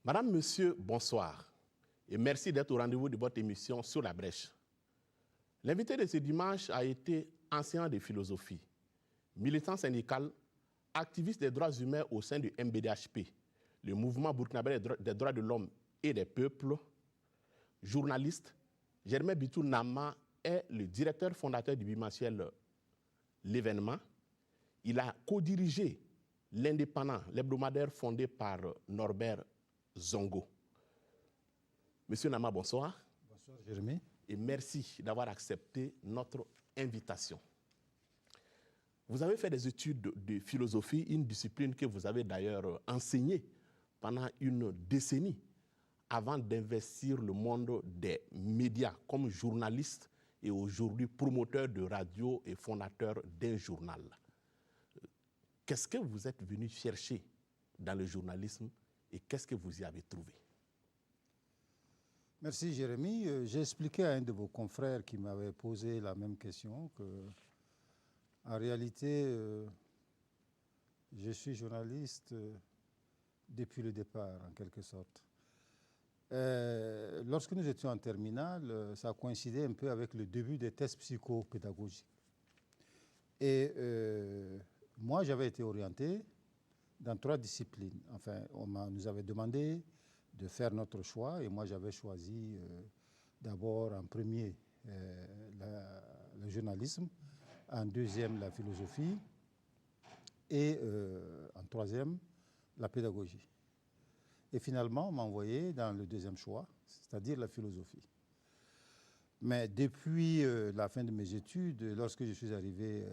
Madame, Monsieur, bonsoir et merci d'être au rendez-vous de votre émission Sur la brèche. L'invité de ce dimanche a été enseignant de philosophie, militant syndical, activiste des droits humains au sein du MBDHP, le mouvement burkinabé des droits de l'homme et des peuples, journaliste. Germain Bitou Nama est le directeur fondateur du bimensuel L'événement. Il a co-dirigé l'Indépendant, l'hebdomadaire fondé par Norbert Zongo. Monsieur Nama, bonsoir. Bonsoir, Jérémy. Et merci d'avoir accepté notre invitation. Vous avez fait des études de philosophie, une discipline que vous avez d'ailleurs enseignée pendant une décennie avant d'investir le monde des médias comme journaliste et aujourd'hui promoteur de radio et fondateur d'un journal. Qu'est-ce que vous êtes venu chercher dans le journalisme et qu'est-ce que vous y avez trouvé? Merci, Jérémy. J'ai expliqué à un de vos confrères qui m'avait posé la même question que, en réalité, je suis journaliste depuis le départ, en quelque sorte. Lorsque nous étions en terminale, ça coïncidait un peu avec le début des tests psychopédagogiques. Et moi, j'avais été orienté dans 3 disciplines. Enfin, nous avait demandé de faire notre choix et moi, j'avais choisi d'abord en premier le journalisme, en deuxième la philosophie et en troisième la pédagogie. Et finalement, on m'a envoyé dans le deuxième choix, c'est-à-dire la philosophie. Mais depuis la fin de mes études, lorsque je suis arrivé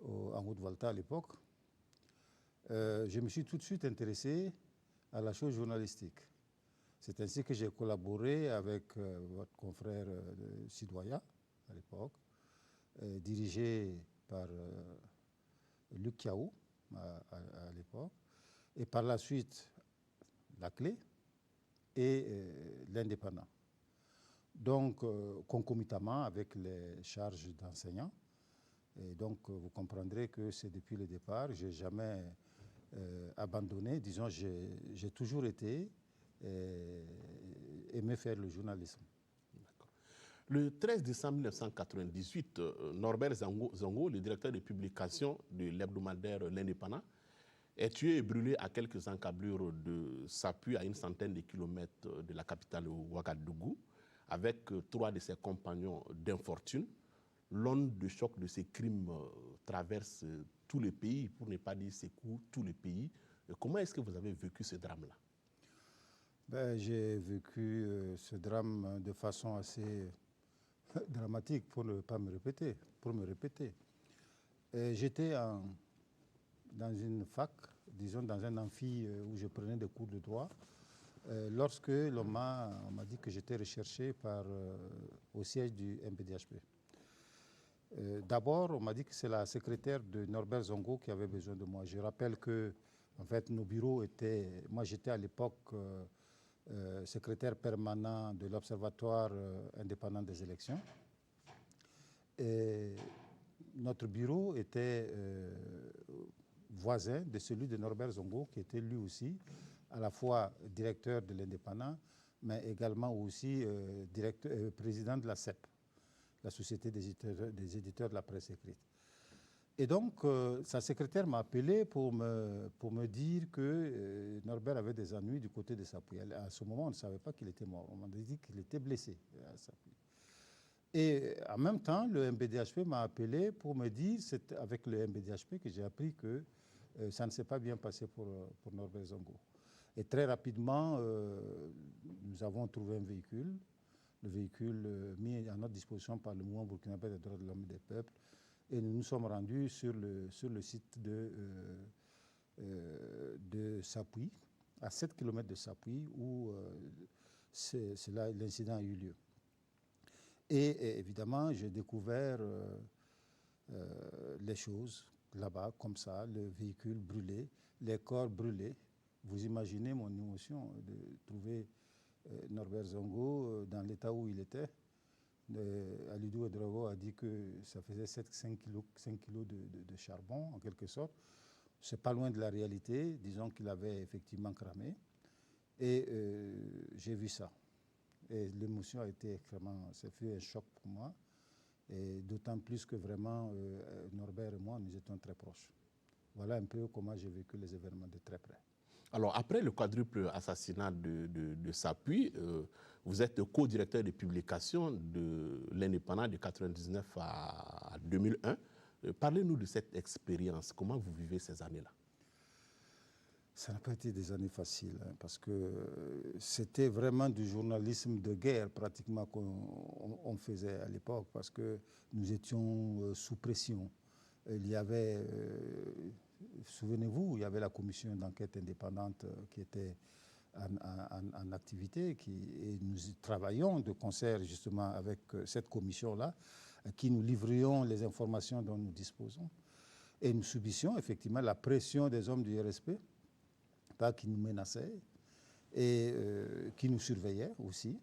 en Haute-Volta à l'époque, je me suis tout de suite intéressé à la chose journalistique. C'est ainsi que j'ai collaboré avec votre confrère Sidoya à l'époque, dirigé par Luc Kiaou à l'époque, et par la suite La Clé et l'Indépendant. Donc, concomitamment avec les charges d'enseignant. Et donc, vous comprendrez que c'est depuis le départ, je n'ai jamais abandonné. Disons, j'ai toujours été aimé faire le journalisme. Le 13 décembre 1998, Norbert Zongo, le directeur de publication de l'hebdomadaire L'Indépendant, est tué et brûlé à quelques encablures de Sapuy, à une centaine de kilomètres de la capitale Ouagadougou, avec 3 de ses compagnons d'infortune. L'onde de choc de ces crimes traverse tout le pays, pour ne pas dire secoue tout le pays. Comment est-ce que vous avez vécu ce drame-là? J'ai vécu ce drame de façon assez dramatique, pour ne pas me répéter, J'étais dans une fac, disons dans un amphi où je prenais des cours de droit, lorsque on m'a dit que j'étais recherché au siège du MBDHP. D'abord, on m'a dit que c'est la secrétaire de Norbert Zongo qui avait besoin de moi. Je rappelle que, en fait, nos bureaux étaient... Moi, j'étais à l'époque secrétaire permanent de l'Observatoire indépendant des élections. Et notre bureau était voisin de celui de Norbert Zongo, qui était lui aussi à la fois directeur de l'Indépendant, mais également aussi président de la CEP, la Société des éditeurs de la presse écrite. Et donc, sa secrétaire m'a appelé pour me dire que Norbert avait des ennuis du côté de Sapuy. À ce moment, on ne savait pas qu'il était mort. On m'a dit qu'il était blessé à Sapuy. Et en même temps, le MBDHP m'a appelé pour me dire, c'est avec le MBDHP que j'ai appris que ça ne s'est pas bien passé pour Norbert Zongo. Et très rapidement, nous avons trouvé un véhicule, le véhicule mis à notre disposition par le mouvement burkinabé des droits de l'homme et des peuples. Et nous nous sommes rendus sur le site de Sapuy, à 7 km de Sapuy, où là l'incident a eu lieu. Et évidemment, j'ai découvert les choses là-bas, comme ça, le véhicule brûlé, les corps brûlés. Vous imaginez mon émotion de trouver Norbert Zongo dans l'état où il était. Alidou Ouedraogo a dit que ça faisait 5 kilos de charbon, en quelque sorte. C'est pas loin de la réalité. Disons qu'il avait effectivement cramé. Et j'ai vu ça. Et l'émotion a été extrêmement... Ça fut un choc pour moi. Et d'autant plus que vraiment, Norbert et moi, nous étions très proches. Voilà un peu comment j'ai vécu les événements de très près. Alors, après le quadruple assassinat de Sapuy, vous êtes co-directeur de publication de l'Indépendant de 1999 à 2001. Parlez-nous de cette expérience. Comment vous vivez ces années-là? Ça n'a pas été des années faciles, hein, parce que c'était vraiment du journalisme de guerre pratiquement qu'on faisait à l'époque, parce que nous étions sous pression. Il y avait, souvenez-vous, il y avait la commission d'enquête indépendante qui était en activité, et nous travaillions de concert justement avec cette commission-là, qui nous livrions les informations dont nous disposons. Et nous subissions effectivement la pression des hommes du RSP, qui nous menaçaient et qui nous surveillaient aussi,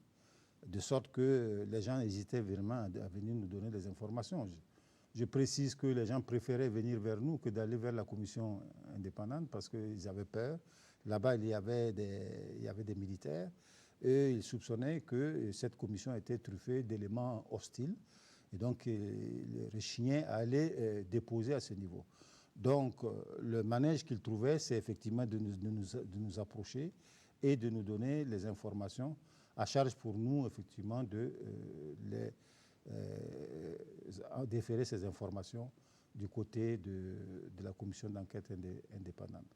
de sorte que les gens hésitaient vraiment à venir nous donner des informations. Je précise que les gens préféraient venir vers nous que d'aller vers la commission indépendante parce qu'ils avaient peur. Là-bas, il y avait des militaires et ils soupçonnaient que cette commission était truffée d'éléments hostiles et donc ils rechignaient à aller déposer à ce niveau. Donc, le manège qu'ils trouvaient, c'est effectivement de nous approcher et de nous donner les informations à charge pour nous, effectivement, de déférer ces informations du côté de la commission d'enquête indépendante.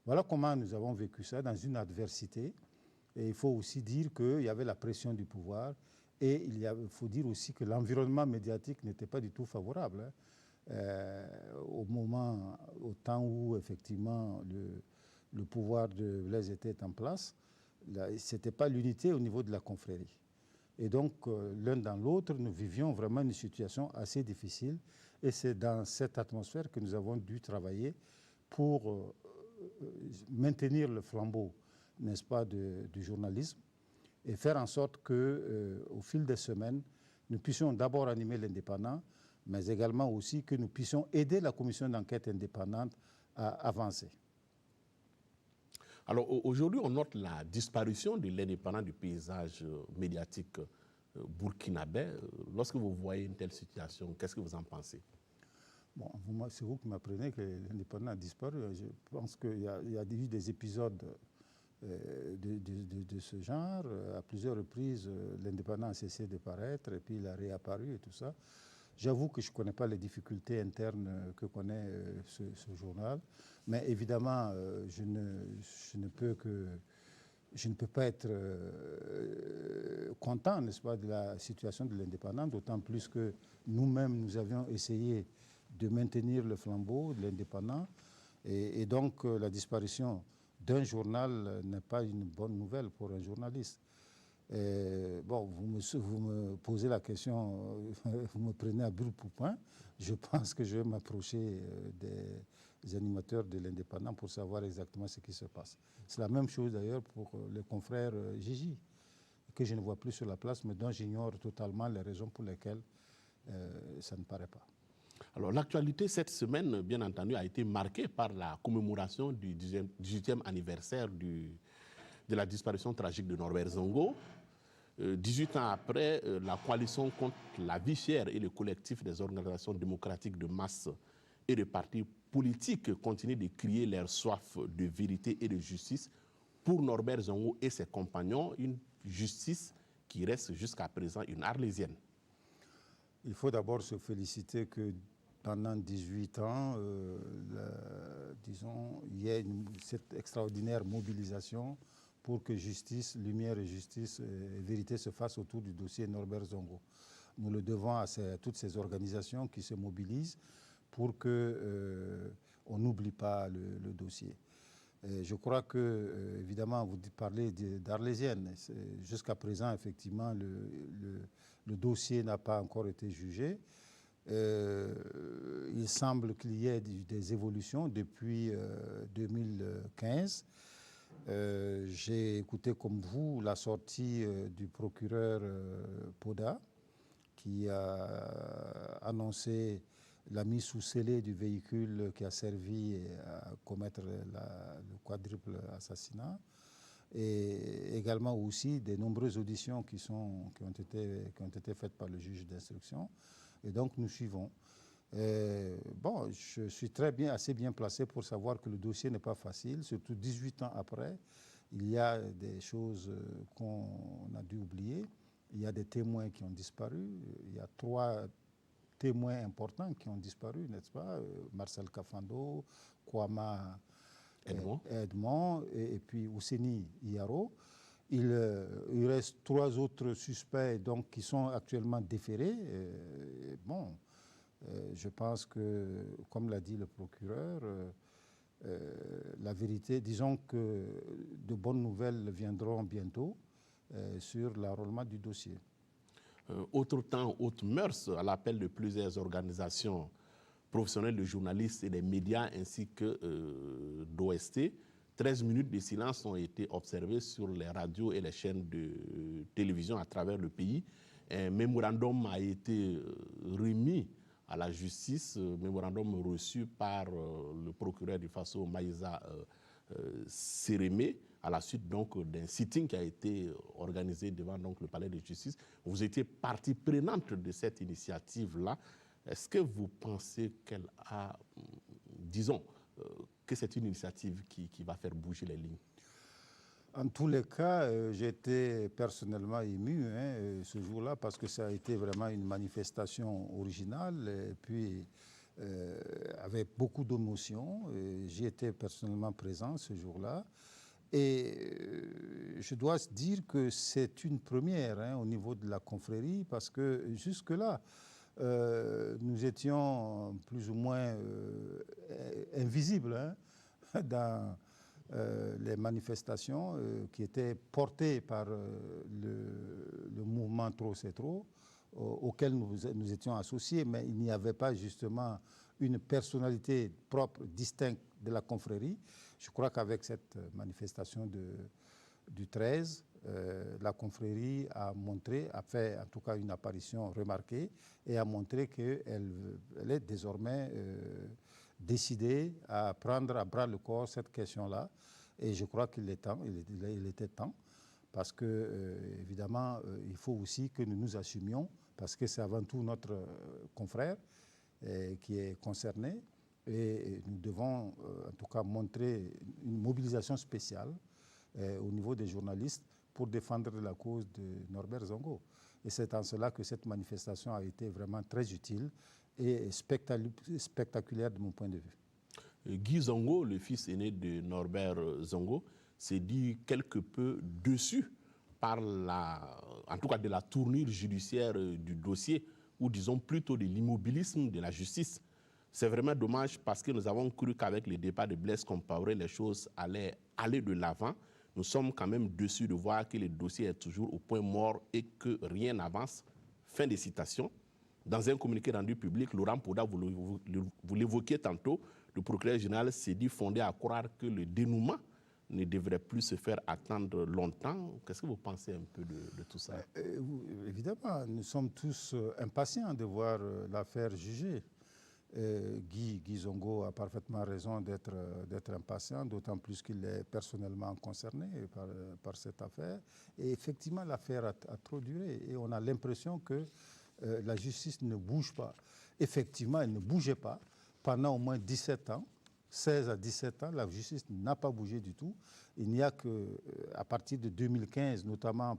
Voilà comment nous avons vécu ça dans une adversité. Et il faut aussi dire qu'il y avait la pression du pouvoir et il faut dire aussi que l'environnement médiatique n'était pas du tout favorable, hein. Au temps où effectivement le pouvoir de Blaise était en place, ce n'était pas l'unité au niveau de la confrérie. Et donc, l'un dans l'autre, nous vivions vraiment une situation assez difficile. Et c'est dans cette atmosphère que nous avons dû travailler pour maintenir le flambeau, n'est-ce pas, du journalisme et faire en sorte qu'au fil des semaines, nous puissions d'abord animer l'Indépendant, mais également aussi que nous puissions aider la commission d'enquête indépendante à avancer. Alors aujourd'hui, on note la disparition de l'Indépendant du paysage médiatique burkinabé. Lorsque vous voyez une telle situation, qu'est-ce que vous en pensez? Bon, c'est vous qui m'apprenez que l'Indépendant a disparu. Je pense qu'il y a eu des épisodes de ce genre. À plusieurs reprises, l'Indépendant a cessé de paraître et puis il a réapparu et tout ça. J'avoue que je ne connais pas les difficultés internes que connaît ce journal, mais évidemment, je ne peux pas être content, n'est-ce pas, de la situation de l'Indépendant, d'autant plus que nous-mêmes, nous avions essayé de maintenir le flambeau de l'Indépendant, et donc la disparition d'un journal n'est pas une bonne nouvelle pour un journaliste. Bon, vous me posez la question, vous me prenez à brûle-pourpoint. Je pense que je vais m'approcher des animateurs de l'Indépendant pour savoir exactement ce qui se passe. C'est la même chose d'ailleurs pour les confrères Gigi, que je ne vois plus sur la place, mais dont j'ignore totalement les raisons pour lesquelles ça ne paraît pas. Alors l'actualité cette semaine, bien entendu, a été marquée par la commémoration du 18e anniversaire de la disparition tragique de Norbert Zongo. 18 ans après, la coalition contre la vie chère et le collectif des organisations démocratiques de masse et de partis politiques continuent de crier leur soif de vérité et de justice pour Norbert Zongo et ses compagnons, une justice qui reste jusqu'à présent une arlésienne. Il faut d'abord se féliciter que pendant 18 ans, disons, il y ait cette extraordinaire mobilisation pour que justice, lumière et justice et vérité se fassent autour du dossier Norbert Zongo. Nous le devons à toutes ces organisations qui se mobilisent pour qu'on n'oublie pas le dossier. Je crois que, évidemment, vous parlez d'arlésienne. Jusqu'à présent, effectivement, le dossier n'a pas encore été jugé. Il semble qu'il y ait des évolutions depuis 2015. J'ai écouté comme vous la sortie du procureur Poda qui a annoncé la mise sous scellé du véhicule qui a servi à commettre le quadruple assassinat. et également aussi des nombreuses auditions qui ont été faites par le juge d'instruction. Et donc, nous suivons. Bon, je suis assez bien placé pour savoir que le dossier n'est pas facile, surtout 18 ans après. Il y a des choses qu'on a dû oublier. Il y a des témoins qui ont disparu. Il y a 3 témoins importants qui ont disparu, n'est-ce pas? Marcel Kafando, Kwama Edmond et puis Ouseni Iyaro. Il reste 3 autres suspects donc, qui sont actuellement déférés. Bon, je pense que, comme l'a dit le procureur, la vérité, disons que de bonnes nouvelles viendront bientôt sur l'enrôlement du dossier. Autre temps, autres mœurs, à l'appel de plusieurs organisations professionnelles de journalistes et des médias ainsi que d'OST, 13 minutes de silence ont été observées sur les radios et les chaînes de télévision à travers le pays. Un mémorandum a été remis à la justice, mémorandum reçu par le procureur du Faso, Maïza Sérémé, à la suite donc d'un sitting qui a été organisé devant donc, le palais de justice. Vous étiez partie prenante de cette initiative-là. Est-ce que vous pensez qu'elle a, disons, que c'est une initiative qui va faire bouger les lignes? En tous les cas, j'étais personnellement ému ce jour-là parce que ça a été vraiment une manifestation originale et puis avec beaucoup d'émotions. J'y étais personnellement présent ce jour-là. Et je dois dire que c'est une première au niveau de la confrérie parce que jusque-là, nous étions plus ou moins invisibles dans les manifestations qui étaient portées par le mouvement Trop c'est trop, auquel nous étions associés, mais il n'y avait pas justement une personnalité propre, distincte de la confrérie. Je crois qu'avec cette manifestation du 13, la confrérie a fait en tout cas une apparition remarquée et a montré qu'elle est désormais décidée à prendre à bras le corps cette question-là. Et je crois qu'il est temps, il était temps, parce que évidemment, il faut aussi que nous nous assumions, parce que c'est avant tout notre confrère qui est concerné. Et nous devons en tout cas montrer une mobilisation spéciale au niveau des journalistes pour défendre la cause de Norbert Zongo. Et c'est en cela que cette manifestation a été vraiment très utile et spectaculaire de mon point de vue. Guy Zongo, le fils aîné de Norbert Zongo, s'est dit quelque peu déçu par en tout cas de la tournure judiciaire du dossier, ou disons plutôt de l'immobilisme de la justice. C'est vraiment dommage parce que nous avons cru qu'avec le départ de Blaise Compaoré, les choses allaient aller de l'avant. Nous sommes quand même déçus de voir que le dossier est toujours au point mort et que rien n'avance. Fin de citation. Dans un communiqué rendu public, Laurent Poda, vous l'évoquiez tantôt, le procureur général s'est dit fondé à croire que le dénouement ne devrait plus se faire attendre longtemps. Qu'est-ce que vous pensez un peu de tout ça? Évidemment, nous sommes tous impatients de voir l'affaire jugée. Guy Zongo a parfaitement raison d'être impatient, d'autant plus qu'il est personnellement concerné par cette affaire. Et effectivement, l'affaire a trop duré et on a l'impression que la justice ne bouge pas. Effectivement, elle ne bougeait pas pendant au moins 17 ans. 16 à 17 ans, la justice n'a pas bougé du tout. Il n'y a qu'à partir de 2015, notamment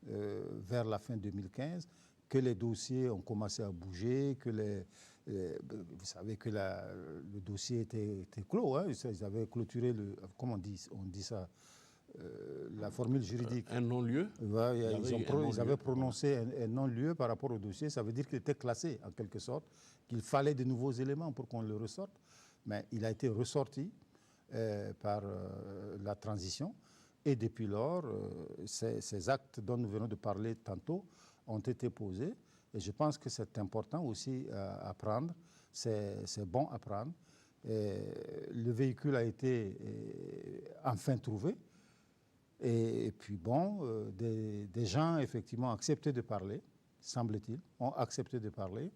vers la fin 2015, que les dossiers ont commencé à bouger, que vous savez que le dossier était clos. Ils avaient clôturé comment on dit ça, la formule juridique. Un non-lieu. Ils avaient prononcé un non-lieu par rapport au dossier. Ça veut dire qu'il était classé, en quelque sorte, qu'il fallait de nouveaux éléments pour qu'on le ressorte. Mais il a été ressorti par la transition. Et depuis lors, ces actes dont nous venons de parler tantôt ont été posés. Et je pense que c'est important aussi à prendre. C'est bon à prendre. Le véhicule a été enfin trouvé. Et puis bon, des gens effectivement ont accepté de parler, semble-t-il, ont accepté de parler.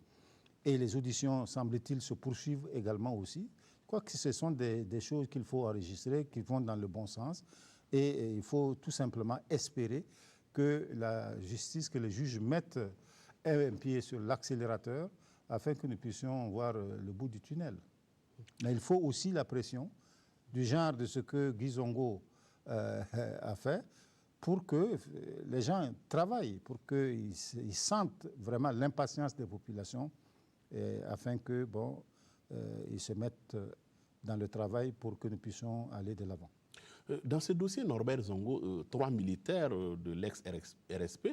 Et les auditions, semble-t-il, se poursuivent également aussi. Je crois que ce sont des choses qu'il faut enregistrer, qui vont dans le bon sens. Et il faut tout simplement espérer que la justice, que les juges mettent un pied sur l'accélérateur afin que nous puissions voir le bout du tunnel. Mais il faut aussi la pression du genre de ce que Guy Zongo a fait pour que les gens travaillent, pour qu'ils sentent vraiment l'impatience des populations afin que, ils se mettent dans le travail pour que nous puissions aller de l'avant. Dans ce dossier, Norbert Zongo, 3 militaires de l'ex-RSP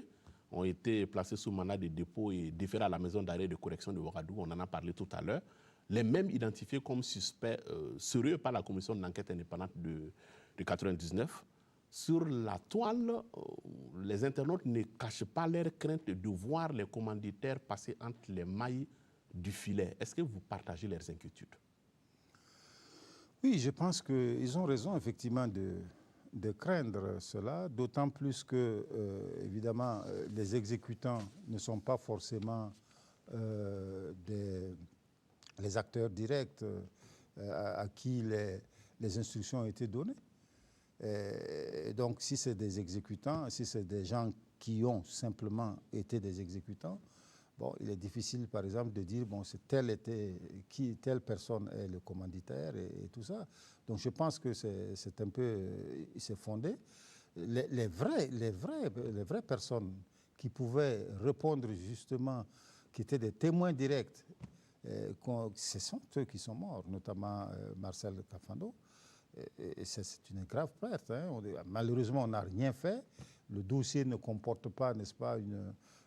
ont été placés sous mandat de dépôt et déférés à la maison d'arrêt de correction de Ouagadougou. On en a parlé tout à l'heure. Les mêmes identifiés comme suspects sérieux par la commission d'enquête indépendante de 1999. Sur la toile, les internautes ne cachent pas leur crainte de voir les commanditaires passer entre les mailles du filet. Est-ce que vous partagez leurs inquiétudes? Oui, je pense qu'ils ont raison effectivement de craindre cela, d'autant plus que, évidemment, les exécutants ne sont pas forcément les acteurs directs à qui les instructions ont été données. Et donc, si c'est des exécutants, si c'est des gens qui ont simplement été des exécutants, bon, il est difficile, par exemple, de dire bon, telle personne est le commanditaire et tout ça. Donc, je pense que c'est un peu, c'est fondé. Les vraies personnes qui pouvaient répondre justement, qui étaient des témoins directs, ce sont eux qui sont morts, notamment Marcel Kafando. Et c'est une grave perte. Hein. Malheureusement, on n'a rien fait. Le dossier ne comporte pas, n'est-ce pas,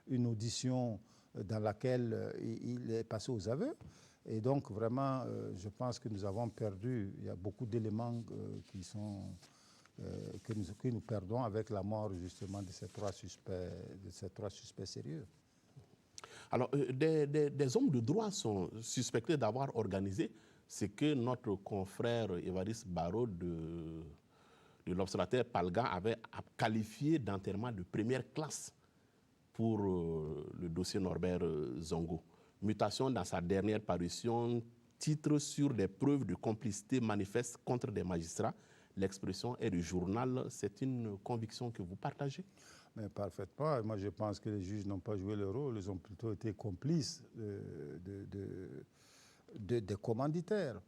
une audition dans laquelle il est passé aux aveux. Et donc, vraiment, je pense que nous avons perdu. Il y a beaucoup d'éléments que nous perdons avec la mort, justement, de ces trois suspects sérieux. Alors, des hommes de droit sont suspectés d'avoir organisé ce que notre confrère Évariste Barraud de l'Observateur Palga avait qualifié d'enterrement de première classe pour le dossier Norbert Zongo. Mutation dans sa dernière parution, titre sur des preuves de complicité manifeste contre des magistrats. L'expression est du journal. C'est une conviction que vous partagez? Mais parfaitement. Moi, je pense que les juges n'ont pas joué leur rôle. Ils ont plutôt été complices des commanditaires.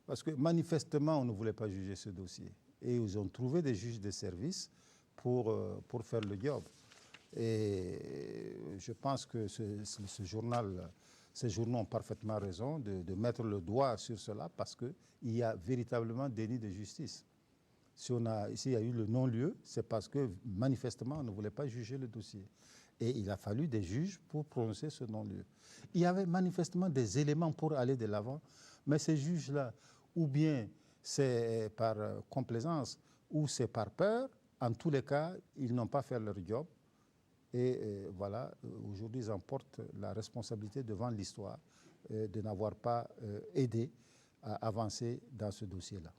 Parce que manifestement, on ne voulait pas juger ce dossier. Et ils ont trouvé des juges de service pour faire le job. Et je pense que ces journaux ont parfaitement raison de mettre le doigt sur cela parce qu'il y a véritablement déni de justice. S'il y a eu le non-lieu, c'est parce que manifestement, on ne voulait pas juger le dossier. Et il a fallu des juges pour prononcer ce non-lieu. Il y avait manifestement des éléments pour aller de l'avant, mais ces juges-là, ou bien c'est par complaisance, ou c'est par peur, en tous les cas, ils n'ont pas fait leur job. Et voilà, aujourd'hui, ils emportent la responsabilité devant l'histoire de n'avoir pas aidé à avancer dans ce dossier-là.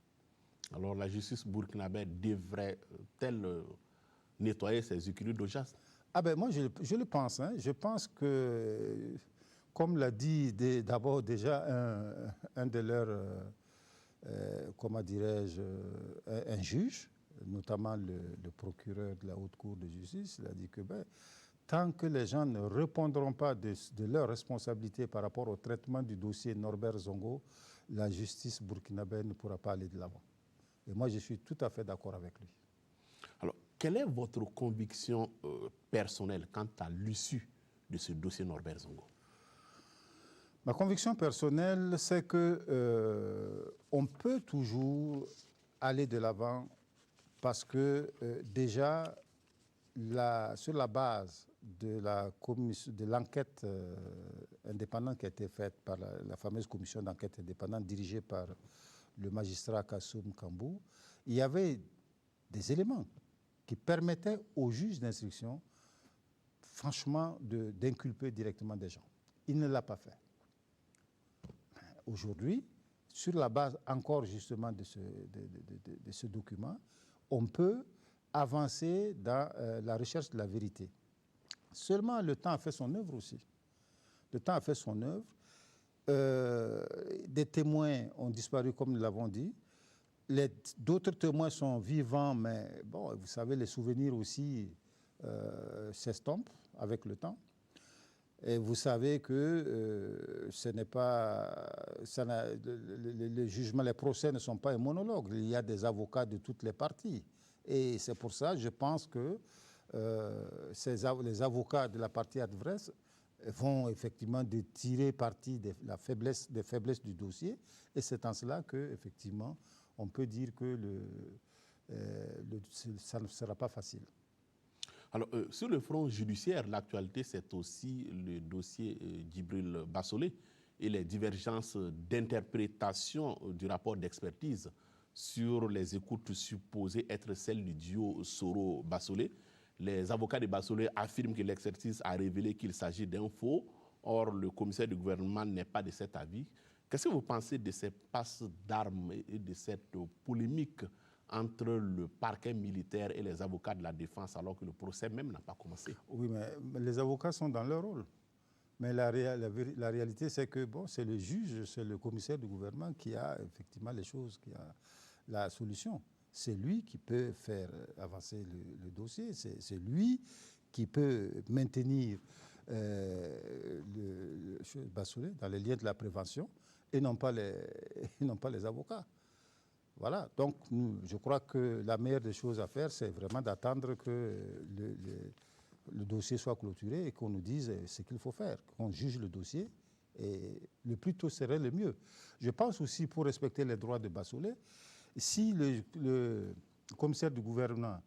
Alors la justice burkinabé devrait-elle nettoyer ses écuries d'Ojas? Ah ben moi, je le pense. Hein. Je pense que, comme l'a dit d'abord déjà un de leurs, comment dirais-je, un juge, notamment le procureur de la Haute Cour de justice, il a dit que tant que les gens ne répondront pas de leurs responsabilités par rapport au traitement du dossier Norbert Zongo, la justice burkinabé ne pourra pas aller de l'avant. Et moi, je suis tout à fait d'accord avec lui. Alors, quelle est votre conviction personnelle quant à l'issue de ce dossier Norbert Zongo? Ma conviction personnelle, c'est qu'on peut toujours aller de l'avant parce que déjà, sur la base de l'enquête indépendante qui a été faite par la fameuse commission d'enquête indépendante dirigée par le magistrat Kassoum Kambou, il y avait des éléments qui permettaient aux juges d'instruction, franchement, d'inculper directement des gens. Il ne l'a pas fait. Aujourd'hui, sur la base encore justement de ce document, on peut avancer dans la recherche de la vérité. Seulement, le temps a fait son œuvre aussi. Le temps a fait son œuvre. Des témoins ont disparu, comme nous l'avons dit. D'autres témoins sont vivants, mais bon, vous savez, les souvenirs aussi s'estompent avec le temps. Et vous savez que ce n'est pas, les jugements, les procès ne sont pas un monologue. Il y a des avocats de toutes les parties. Et c'est pour ça, je pense que les avocats de la partie adverse vont effectivement tirer parti des faiblesses du dossier. Et c'est en cela qu'effectivement, on peut dire que ça ne sera pas facile. Alors, sur le front judiciaire, l'actualité, c'est aussi le dossier Djibril Bassolé et les divergences d'interprétation du rapport d'expertise sur les écoutes supposées être celles du duo Soro-Bassolé. Les avocats de Bassolé affirment que l'expertise a révélé qu'il s'agit d'un faux. Or, le commissaire du gouvernement n'est pas de cet avis. Qu'est-ce que vous pensez de ces passes d'armes et de cette polémique entre le parquet militaire et les avocats de la défense alors que le procès même n'a pas commencé? Oui, mais les avocats sont dans leur rôle. Mais la réalité, c'est que bon, c'est le juge, c'est le commissaire du gouvernement qui a effectivement les choses, qui a la solution. C'est lui qui peut faire avancer le dossier, c'est lui qui peut maintenir le Bassolé dans les liens de la prévention et non pas les avocats. Voilà, donc je crois que la meilleure des choses à faire, c'est vraiment d'attendre que le dossier soit clôturé et qu'on nous dise ce qu'il faut faire, qu'on juge le dossier, et le plus tôt serait le mieux. Je pense aussi, pour respecter les droits de Bassolé, si le commissaire du gouvernement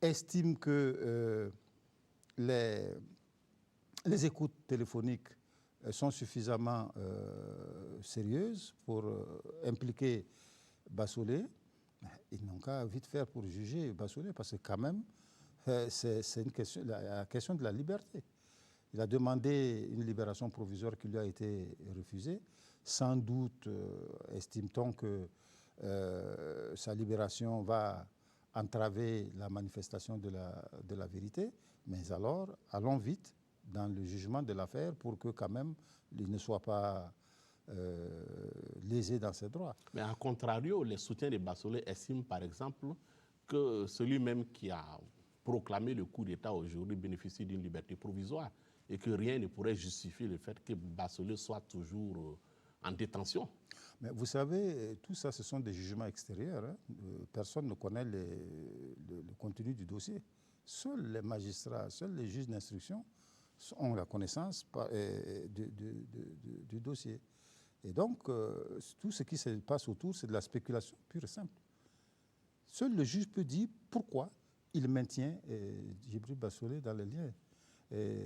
estime que les écoutes téléphoniques sont suffisamment sérieuses pour impliquer Bassolé, ils n'ont qu'à vite faire pour juger Bassolé, parce que quand même, c'est la question de la liberté. Il a demandé une libération provisoire qui lui a été refusée. Sans doute estime-t-on que sa libération va entraver la manifestation de la vérité. Mais alors, allons vite dans le jugement de l'affaire pour que quand même il ne soit pas lésé dans ses droits. Mais à contrario, les soutiens de Bassolé estiment par exemple que celui même qui a proclamé le coup d'État aujourd'hui bénéficie d'une liberté provisoire et que rien ne pourrait justifier le fait que Bassolé soit toujours en détention. Mais vous savez, tout ça, ce sont des jugements extérieurs. Hein. Personne ne connaît le contenu du dossier. Seuls les magistrats, seuls les juges d'instruction ont la connaissance du dossier. Et donc, tout ce qui se passe autour, c'est de la spéculation pure et simple. Seul le juge peut dire pourquoi il maintient Djibril Bassolé dans les liens et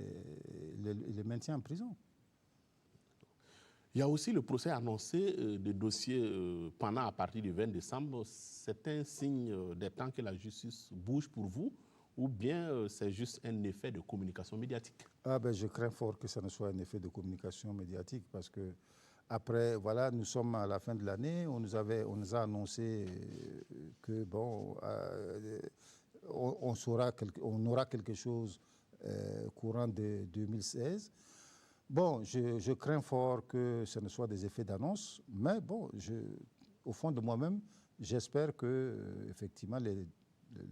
le maintient en prison. Il y a aussi le procès annoncé des dossiers pendant à partir du 20 décembre. C'est un signe des temps que la justice bouge pour vous, ou bien c'est juste un effet de communication médiatique? Je crains fort que ce ne soit un effet de communication médiatique, parce que après, voilà, nous sommes à la fin de l'année, on nous a annoncé que bon, on aura quelque chose courant de 2016. Bon, je crains fort que ce ne soit des effets d'annonce, mais bon, au fond de moi-même, j'espère que effectivement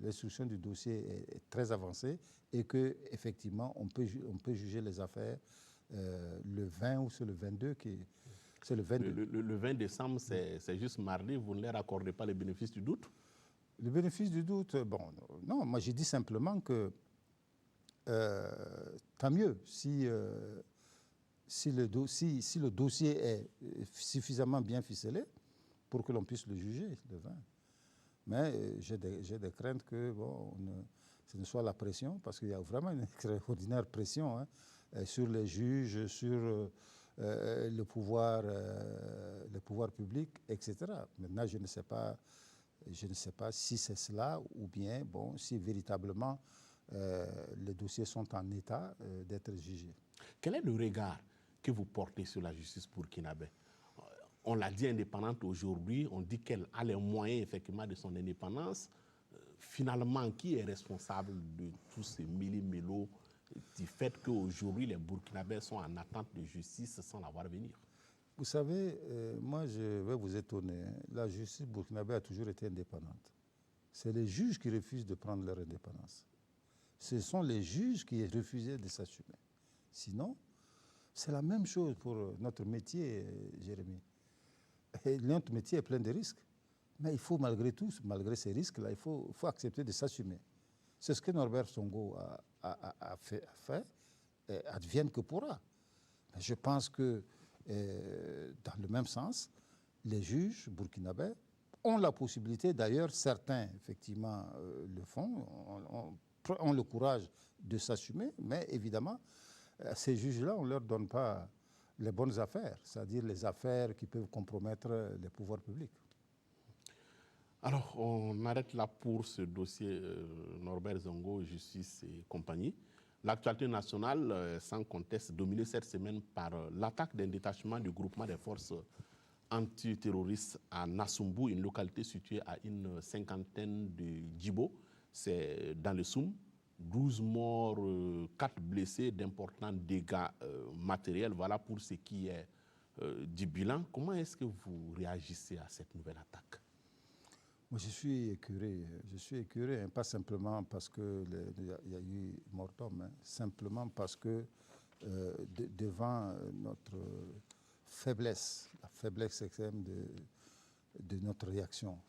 l'instruction du dossier est très avancée et que effectivement on peut juger les affaires le 20 ou c'est le 22 qui. C'est le 22. Le 20 décembre, c'est juste mardi, vous ne leur accordez pas le bénéfice du doute? Le bénéfice du doute, bon, non, moi j'ai dit simplement que tant mieux si le dossier est suffisamment bien ficelé pour que l'on puisse le juger le 20. Mais j'ai des craintes que ce ne soit la pression, parce qu'il y a vraiment une extraordinaire pression sur les juges, sur le pouvoir public, etc. Maintenant, je ne sais pas si c'est cela ou bien si véritablement les dossiers sont en état d'être jugés. Quel est le regard que vous portez sur la justice burkinabé? On l'a dit indépendante aujourd'hui, on dit qu'elle a les moyens effectivement de son indépendance. Finalement, qui est responsable de tous ces méli-mélos du fait qu'aujourd'hui les Burkinabés sont en attente de justice sans la voir venir? Vous savez, moi, je vais vous étonner. Hein. La justice burkinabé a toujours été indépendante. C'est les juges qui refusent de prendre leur indépendance. Ce sont les juges qui refusaient de s'assumer. Sinon, c'est la même chose pour notre métier, Jérémy. Et notre métier est plein de risques. Mais il faut malgré tout, malgré ces risques-là, il faut accepter de s'assumer. C'est ce que Norbert Songo a fait, et advienne que pourra. Mais je pense que, dans le même sens, les juges burkinabés ont la possibilité, d'ailleurs certains effectivement le font, ont le courage de s'assumer, mais évidemment, ces juges-là, on ne leur donne pas les bonnes affaires, c'est-à-dire les affaires qui peuvent compromettre les pouvoirs publics. Alors, on arrête là pour ce dossier Norbert Zongo, justice et compagnie. L'actualité nationale, sans conteste, dominée cette semaine par l'attaque d'un détachement du groupement des forces antiterroristes à Nassumbu, une localité située à une cinquantaine de Djibo. C'est dans le Soum. 12 morts, 4 blessés, d'importants dégâts matériels. Voilà pour ce qui est du bilan. Comment est-ce que vous réagissez à cette nouvelle attaque? Moi, je suis écœuré, hein, pas simplement parce qu'il y a eu mort d'homme, hein, simplement parce que devant notre faiblesse, la faiblesse extrême de notre réaction,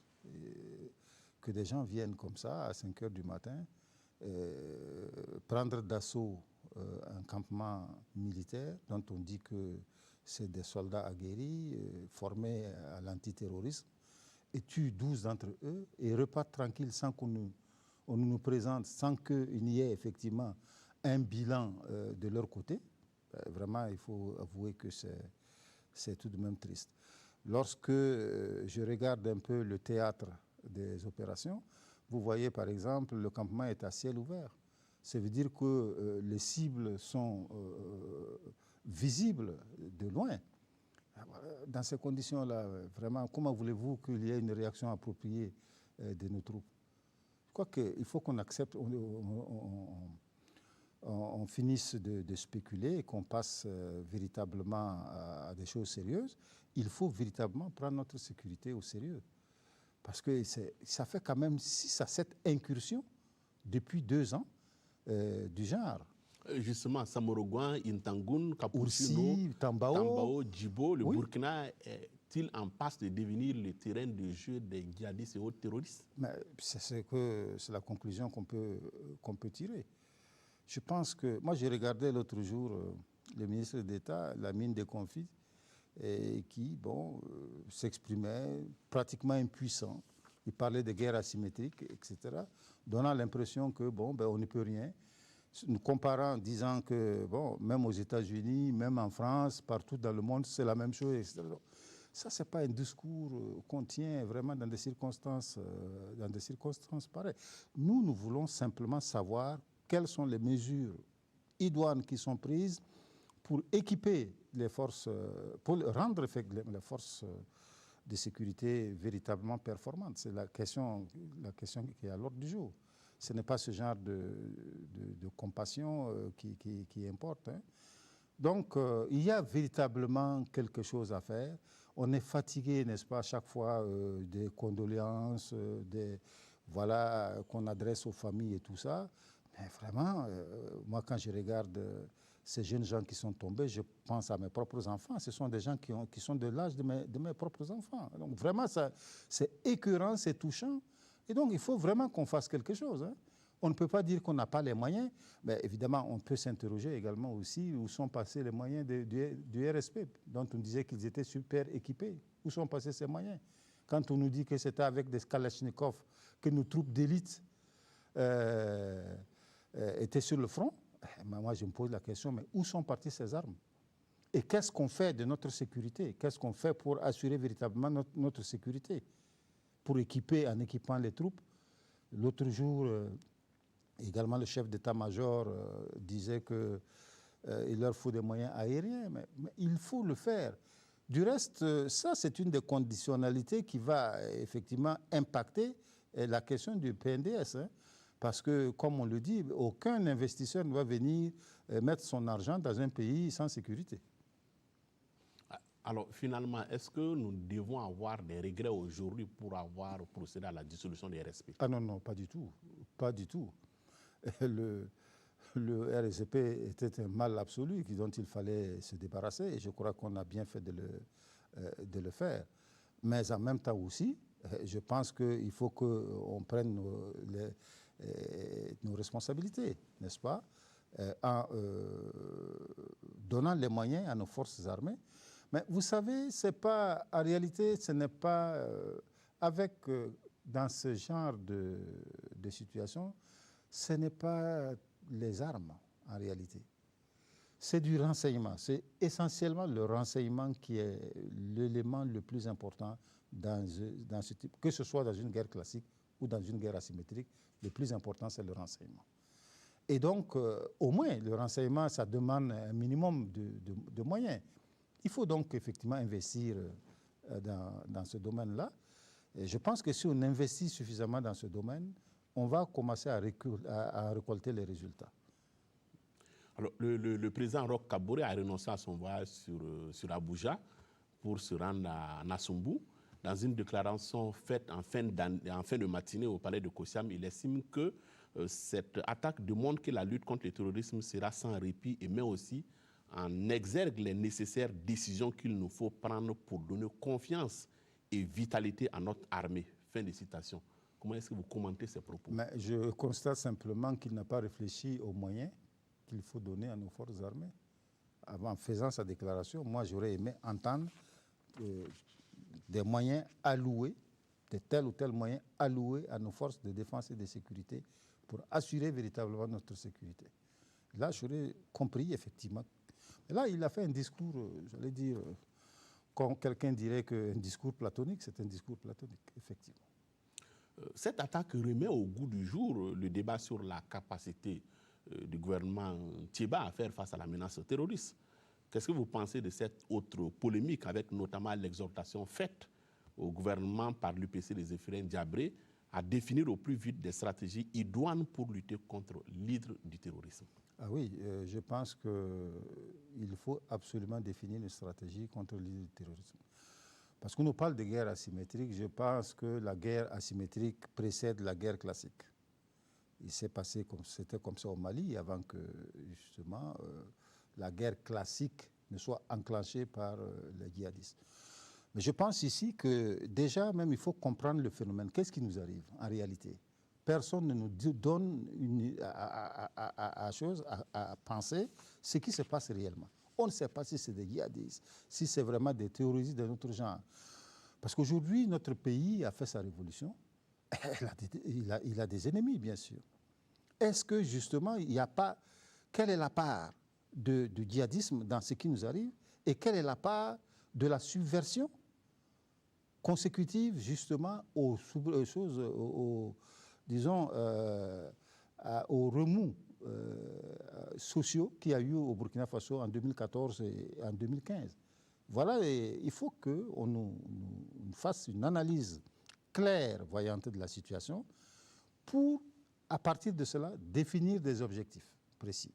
que des gens viennent comme ça à 5 heures du matin, prendre d'assaut un campement militaire dont on dit que c'est des soldats aguerris, formés à l'antiterrorisme, et tuent 12 d'entre eux et repartent tranquilles sans qu'on nous présente, sans qu'il n'y ait effectivement un bilan de leur côté. Vraiment, il faut avouer que c'est tout de même triste. Lorsque je regarde un peu le théâtre des opérations, vous voyez par exemple le campement est à ciel ouvert. Ça veut dire que les cibles sont visibles de loin. Dans ces conditions-là, vraiment, comment voulez-vous qu'il y ait une réaction appropriée de nos troupes? Je crois qu'il faut qu'on accepte, on finisse de spéculer et qu'on passe véritablement à des choses sérieuses. Il faut véritablement prendre notre sécurité au sérieux. Parce que ça fait quand même 6 à 7 incursions depuis 2 ans du genre. Justement, Samorogouan, Intangoun, Kapouchino, Oursi, Tambao, Djibo, le oui. Burkina est-il en passe de devenir le terrain de jeu des djihadistes et autres terroristes? C'est la conclusion qu'on peut tirer. Je pense que... Moi, j'ai regardé l'autre jour le ministre d'État, la mine des conflits, et qui, s'exprimait pratiquement impuissant. Il parlait de guerre asymétrique, etc., donnant l'impression que, on ne peut rien. Nous comparant, disant que, même aux États-Unis, même en France, partout dans le monde, c'est la même chose, etc. Ça, ce n'est pas un discours qu'on tient vraiment dans des circonstances pareilles. Nous voulons simplement savoir quelles sont les mesures idoines qui sont prises pour équiper les forces, pour rendre les forces de sécurité véritablement performantes. C'est la question qui est à l'ordre du jour. Ce n'est pas ce genre de compassion qui importe. Hein. Donc, il y a véritablement quelque chose à faire. On est fatigué, n'est-ce pas, à chaque fois des condoléances, qu'on adresse aux familles et tout ça. Mais vraiment, moi, quand je regarde ces jeunes gens qui sont tombés, je pense à mes propres enfants. Ce sont des gens qui sont de l'âge de mes propres enfants. Donc, vraiment, c'est écœurant, c'est touchant. Et donc, il faut vraiment qu'on fasse quelque chose. Hein. On ne peut pas dire qu'on n'a pas les moyens, mais évidemment, on peut s'interroger également aussi où sont passés les moyens du RSP, dont on disait qu'ils étaient super équipés. Où sont passés ces moyens? Quand on nous dit que c'était avec des Kalachnikov que nos troupes d'élite étaient sur le front, moi je me pose la question, mais où sont parties ces armes? Et qu'est-ce qu'on fait de notre sécurité? Qu'est-ce qu'on fait pour assurer véritablement notre sécurité? Pour en équipant les troupes. L'autre jour, également le chef d'état-major disait qu'il leur faut des moyens aériens, mais il faut le faire. Du reste, ça c'est une des conditionnalités qui va effectivement impacter la question du PNDS. Hein, parce que, comme on le dit, aucun investisseur ne va venir mettre son argent dans un pays sans sécurité. Alors finalement, est-ce que nous devons avoir des regrets aujourd'hui pour avoir procédé à la dissolution des RSP? Ah non, non, pas du tout. Pas du tout. Le, le RSP était un mal absolu dont il fallait se débarrasser et je crois qu'on a bien fait de le faire. Mais en même temps aussi, je pense qu'il faut qu'on prenne nos responsabilités, n'est-ce pas, en donnant les moyens à nos forces armées. Mais vous savez, c'est pas, en réalité, ce n'est pas dans ce genre de situation, ce n'est pas les armes en réalité. C'est du renseignement. C'est essentiellement le renseignement qui est l'élément le plus important dans ce type, que ce soit dans une guerre classique ou dans une guerre asymétrique, le plus important c'est le renseignement. Et donc, au moins, le renseignement, ça demande un minimum de moyens. Il faut donc effectivement investir dans ce domaine-là. Et je pense que si on investit suffisamment dans ce domaine, on va commencer à récolter les résultats. Alors, le président Roch Kaboré a renoncé à son voyage sur Abuja pour se rendre à Nassumbu. Dans une déclaration faite en fin de matinée au palais de Kossiam, il estime que cette attaque démontre que la lutte contre le terrorisme sera sans répit et met aussi en exergue les nécessaires décisions qu'il nous faut prendre pour donner confiance et vitalité à notre armée. Fin de citation. Comment est-ce que vous commentez ces propos? Mais je constate simplement qu'il n'a pas réfléchi aux moyens qu'il faut donner à nos forces armées. En faisant sa déclaration, moi j'aurais aimé entendre des moyens alloués, de tel ou tel moyen alloués à nos forces de défense et de sécurité pour assurer véritablement notre sécurité. Là, j'aurais compris effectivement. Mais là, il a fait un discours, j'allais dire, quand quelqu'un dirait qu'un discours platonique, c'est un discours platonique, effectivement. Cette attaque remet au goût du jour le débat sur la capacité du gouvernement Thiéba à faire face à la menace terroriste. Qu'est-ce que vous pensez de cette autre polémique avec notamment l'exhortation faite au gouvernement par l'UPC des Zéphirin Diabré à définir au plus vite des stratégies idoines pour lutter contre l'hydre du terrorisme? Ah oui, je pense qu'il faut absolument définir une stratégie contre l'hydre du terrorisme. Parce qu'on nous parle de guerre asymétrique, je pense que la guerre asymétrique précède la guerre classique. Il s'est passé c'était comme ça au Mali avant que justement la guerre classique ne soit enclenchée par les djihadistes. Mais je pense ici que déjà même il faut comprendre le phénomène. Qu'est-ce qui nous arrive en réalité? Personne ne nous donne à penser ce qui se passe réellement. On ne sait pas si c'est des djihadistes, si c'est vraiment des terroristes de notre genre. Parce qu'aujourd'hui, notre pays a fait sa révolution. Il a des ennemis, bien sûr. Est-ce que, justement, il n'y a pas... Quelle est la part du djihadisme dans ce qui nous arrive et quelle est la part de la subversion consécutive, justement, aux remous sociaux qu'il y a eu au Burkina Faso en 2014 et en 2015. Voilà, et il faut qu'on nous fasse une analyse claire, voyante de la situation pour, à partir de cela, définir des objectifs précis.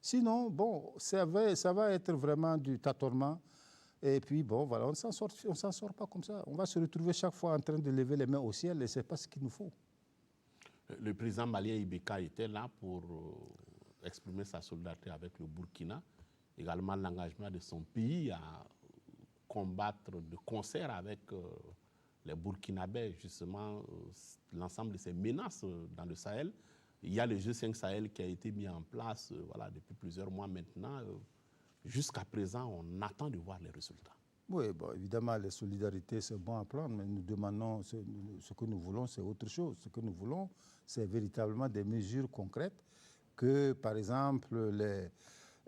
Sinon, bon, ça va être vraiment du tâtonnement. Et puis, bon, voilà, on ne s'en sort pas comme ça. On va se retrouver chaque fois en train de lever les mains au ciel et ce n'est pas ce qu'il nous faut. Le président malien Ibeka était là pour exprimer sa solidarité avec le Burkina, également l'engagement de son pays à combattre de concert avec les Burkinabés, justement, l'ensemble de ces menaces dans le Sahel. Il y a le G5 Sahel qui a été mis en place voilà, depuis plusieurs mois maintenant. Jusqu'à présent, on attend de voir les résultats. Oui, bon, évidemment, les solidarités, c'est bon à prendre, mais nous demandons, ce que nous voulons, c'est autre chose. Ce que nous voulons, c'est véritablement des mesures concrètes que, par exemple,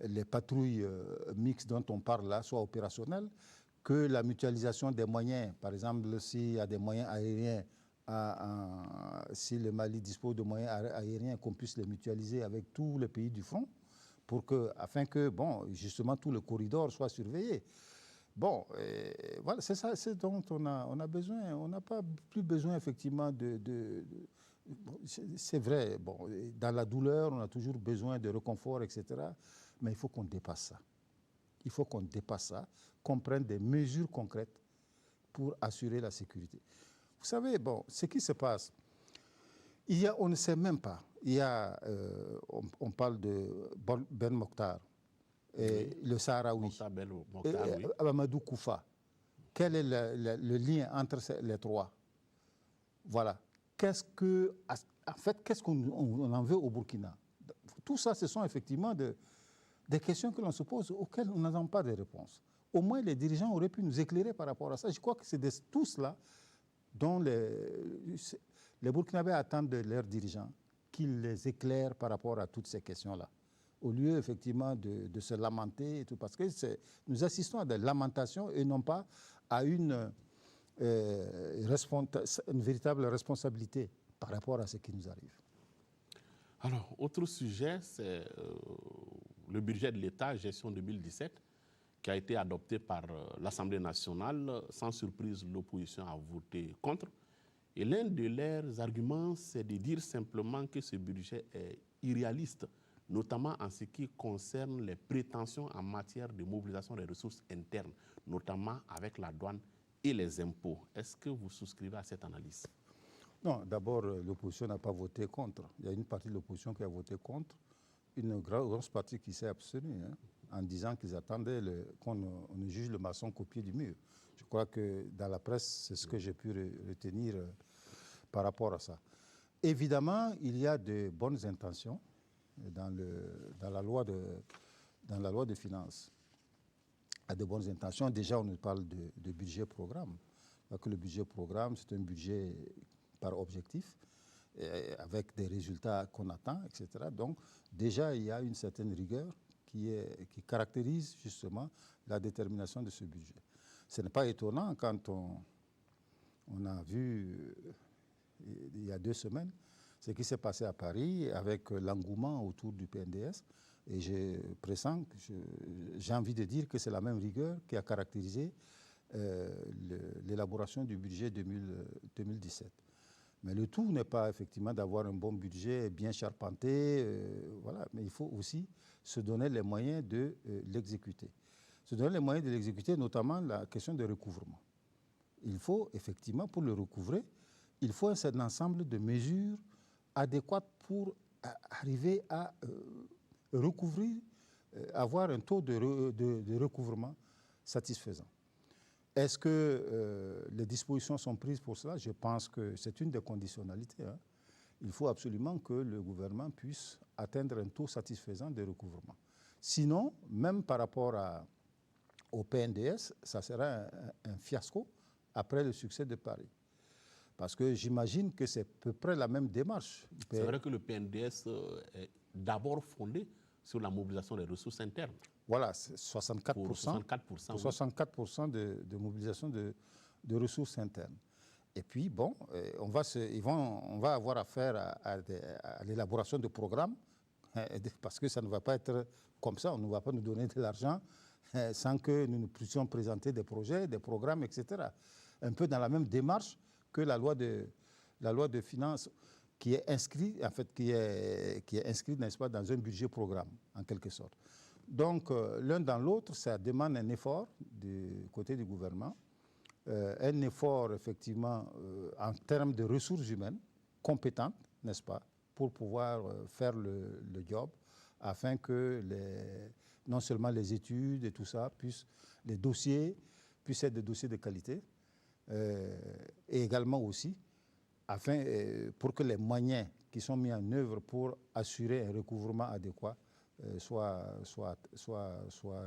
les patrouilles mixtes dont on parle là soient opérationnelles, que la mutualisation des moyens, par exemple, s'il y a des moyens aériens, si le Mali dispose de moyens aériens, qu'on puisse les mutualiser avec tous les pays du front, afin que, bon, justement, tout le corridor soit surveillé. Bon, voilà, c'est ça, c'est dont on a besoin. On n'a pas plus besoin, effectivement, c'est vrai, bon, dans la douleur, on a toujours besoin de réconfort, etc. Mais il faut qu'on dépasse ça. Il faut qu'on dépasse ça, qu'on prenne des mesures concrètes pour assurer la sécurité. Vous savez, bon, ce qui se passe, on ne sait même pas. On parle de Ben Mokhtar, et le Sahraoui, Mokhtar, oui. Amadou Koufa. Quel est le lien entre les trois? Voilà. En fait, qu'est-ce qu'on en veut au Burkina? Tout ça, ce sont effectivement des questions que l'on se pose auxquelles on n'entend pas de réponse. Au moins, les dirigeants auraient pu nous éclairer par rapport à ça. Je crois que c'est tout cela dont les Burkinabés attendent de leurs dirigeants qu'ils les éclairent par rapport à toutes ces questions-là. Au lieu, effectivement, de se lamenter et tout. Parce que nous assistons à des lamentations et non pas à une véritable responsabilité par rapport à ce qui nous arrive. Alors, autre sujet, c'est le budget de l'État, gestion 2017, qui a été adopté par l'Assemblée nationale. Sans surprise, l'opposition a voté contre. Et l'un de leurs arguments, c'est de dire simplement que ce budget est irréaliste, notamment en ce qui concerne les prétentions en matière de mobilisation des ressources internes, notamment avec la douane et les impôts. Est-ce que vous souscrivez à cette analyse? Non, d'abord, l'opposition n'a pas voté contre. Il y a une partie de l'opposition qui a voté contre, une grosse partie qui s'est abstenue, en disant qu'ils attendaient qu'on ne juge le maçon qu'au pied du mur. Je crois que dans la presse, c'est ce que j'ai pu retenir par rapport à ça. Évidemment, il y a de bonnes intentions dans la loi de finances. Il y a de bonnes intentions. Déjà, on nous parle de budget programme. Que le budget programme, c'est un budget par objectif, avec des résultats qu'on attend, etc. Donc, déjà, il y a une certaine rigueur qui caractérise justement la détermination de ce budget. Ce n'est pas étonnant quand on a vu, il y a 2 semaines, ce qui s'est passé à Paris avec l'engouement autour du PNDS. Et j'ai envie de dire que c'est la même rigueur qui a caractérisé l'élaboration du budget 2017. Mais le tout n'est pas effectivement d'avoir un bon budget bien charpenté, voilà, mais il faut aussi se donner les moyens de l'exécuter. Se donner les moyens de l'exécuter, notamment la question de recouvrement. Il faut effectivement, pour le recouvrer, il faut un ensemble de mesures adéquates pour arriver à recouvrir, avoir un taux de recouvrement satisfaisant. Est-ce que les dispositions sont prises pour cela? Je pense que c'est une des conditionnalités. Il faut absolument que le gouvernement puisse atteindre un taux satisfaisant de recouvrement. Sinon, même par rapport au PNDS, ça sera un fiasco après le succès de Paris. Parce que j'imagine que c'est à peu près la même démarche. C'est vrai que le PNDS est d'abord fondé sur la mobilisation des ressources internes. Voilà, 64% de mobilisation de ressources internes. Et puis, bon, on va avoir affaire à l'élaboration de programmes, parce que ça ne va pas être comme ça. On ne va pas nous donner de l'argent sans que nous puissions présenter des projets, des programmes, etc. Un peu dans la même démarche que la loi de finances qui est inscrite, en fait, qui est inscrite, n'est-ce pas, dans un budget programme, en quelque sorte. Donc, l'un dans l'autre, ça demande un effort du côté du gouvernement, un effort, effectivement, en termes de ressources humaines compétentes, n'est-ce pas, pour pouvoir faire le job, afin que non seulement les études et tout ça, les dossiers puissent être des dossiers de qualité, et également aussi, pour que les moyens qui sont mis en œuvre pour assurer un recouvrement adéquat soit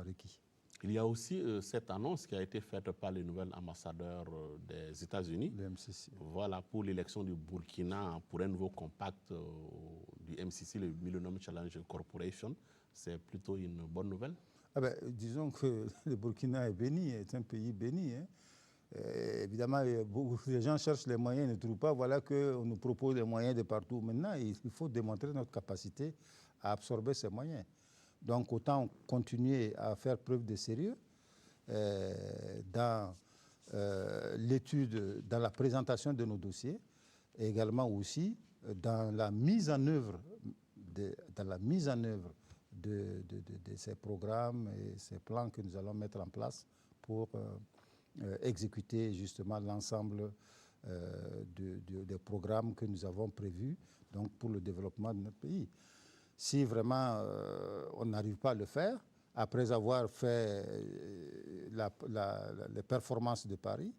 requis. Il y a aussi cette annonce qui a été faite par le nouvel ambassadeur des États-Unis. Le MCC. Voilà, pour l'élection du Burkina, pour un nouveau compact du MCC, le Millennium Challenge Corporation. C'est plutôt une bonne nouvelle? Disons que le Burkina est béni, est un pays béni. Évidemment, beaucoup de gens cherchent les moyens, ne trouvent pas. Voilà qu'on nous propose des moyens de partout. Maintenant, il faut démontrer notre capacité à absorber ces moyens. Donc, autant continuer à faire preuve de sérieux dans l'étude, dans la présentation de nos dossiers, et également aussi dans la mise en œuvre ces programmes et ces plans que nous allons mettre en place pour exécuter justement l'ensemble des programmes que nous avons prévus donc pour le développement de notre pays. Si vraiment on n'arrive pas à le faire, après avoir fait les performances de Paris,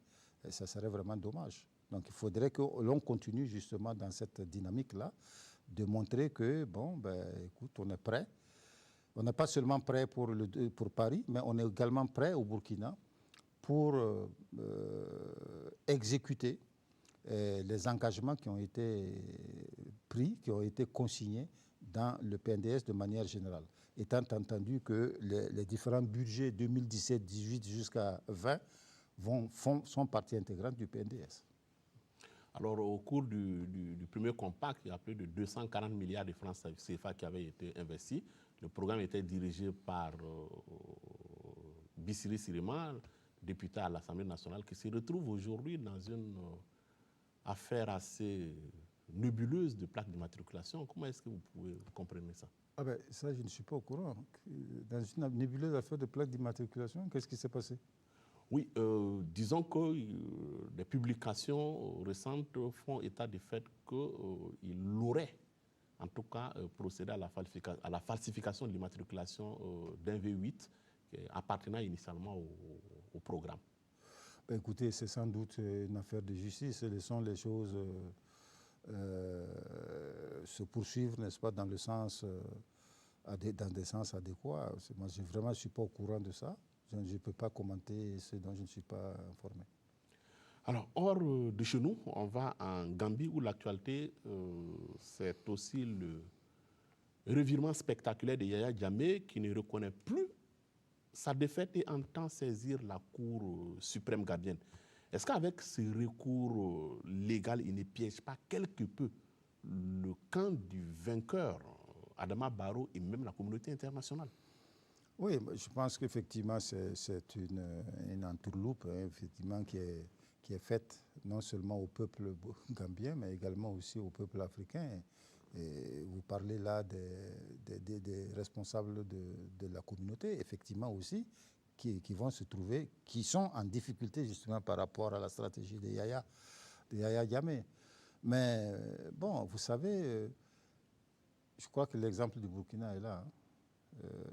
ça serait vraiment dommage. Donc il faudrait que l'on continue justement dans cette dynamique-là, de montrer que, bon, ben, écoute, on est prêt. On n'est pas seulement prêt pour Paris, mais on est également prêt au Burkina pour exécuter les engagements qui ont été pris, qui ont été consignés dans le PNDS de manière générale. Étant entendu que les différents budgets 2017, 2018 jusqu'à 2020 sont partie intégrante du PNDS. Alors, au cours du premier compact, il y a plus de 240 milliards de francs CFA qui avaient été investis. Le programme était dirigé par Bissiri Sirima, député à l'Assemblée nationale, qui se retrouve aujourd'hui dans une affaire assez nébuleuse de plaques d'immatriculation. Comment est-ce que vous pouvez comprendre ça? Ah ben, ça, je ne suis pas au courant. Dans une nébuleuse affaire de plaques d'immatriculation, qu'est-ce qui s'est passé? Oui, disons que les publications récentes font état du fait qu'il aurait, en tout cas, procédé à la falsification de l'immatriculation d'un V8 appartenant initialement au programme. Ben, écoutez, c'est sans doute une affaire de justice. Laissons les choses se poursuivre, n'est-ce pas, dans le sens, dans des sens adéquats. Moi, vraiment, je ne suis pas au courant de ça. Je ne peux pas commenter ce dont je ne suis pas informé. Alors, hors de chez nous, on va en Gambie où l'actualité, c'est aussi le revirement spectaculaire de Yaya Jammeh qui ne reconnaît plus sa défaite et entend saisir la Cour suprême gambienne. Est-ce qu'avec ce recours légal, il ne piège pas quelque peu le camp du vainqueur, Adama Barrow, et même la communauté internationale? Oui, je pense qu'effectivement, c'est une entourloupe effectivement, qui est faite non seulement au peuple gambien, mais également aussi au peuple africain. Et vous parlez là des responsables de la communauté, effectivement aussi, qui vont se trouver, qui sont en difficulté justement par rapport à la stratégie de Yaya Jammeh. Mais bon, vous savez, je crois que l'exemple du Burkina est là. Hein.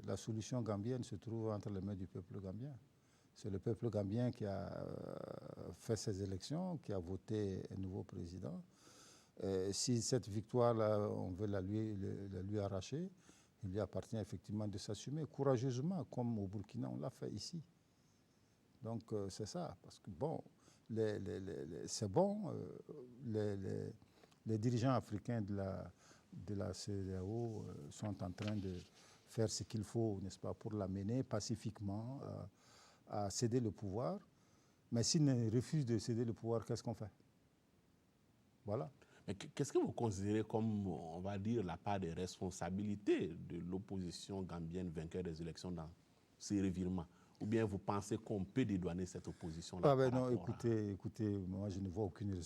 La solution gambienne se trouve entre les mains du peuple gambien. C'est le peuple gambien qui a fait ces élections, qui a voté un nouveau président. Si cette victoire-là, on veut la lui arracher, il lui appartient effectivement de s'assumer courageusement, comme au Burkina, on l'a fait ici. Donc c'est ça, parce que bon, c'est bon, les dirigeants africains de la CEDEAO sont en train de faire ce qu'il faut, n'est-ce pas, pour l'amener pacifiquement à céder le pouvoir. Mais s'ils refusent de céder le pouvoir, qu'est-ce qu'on fait? Voilà. Mais qu'est-ce que vous considérez comme, on va dire, la part des responsabilités de l'opposition gambienne vainqueur des élections dans ces revirements? Ou bien vous pensez qu'on peut dédouaner cette opposition-là? Ah ben non, écoutez, moi je ne vois aucune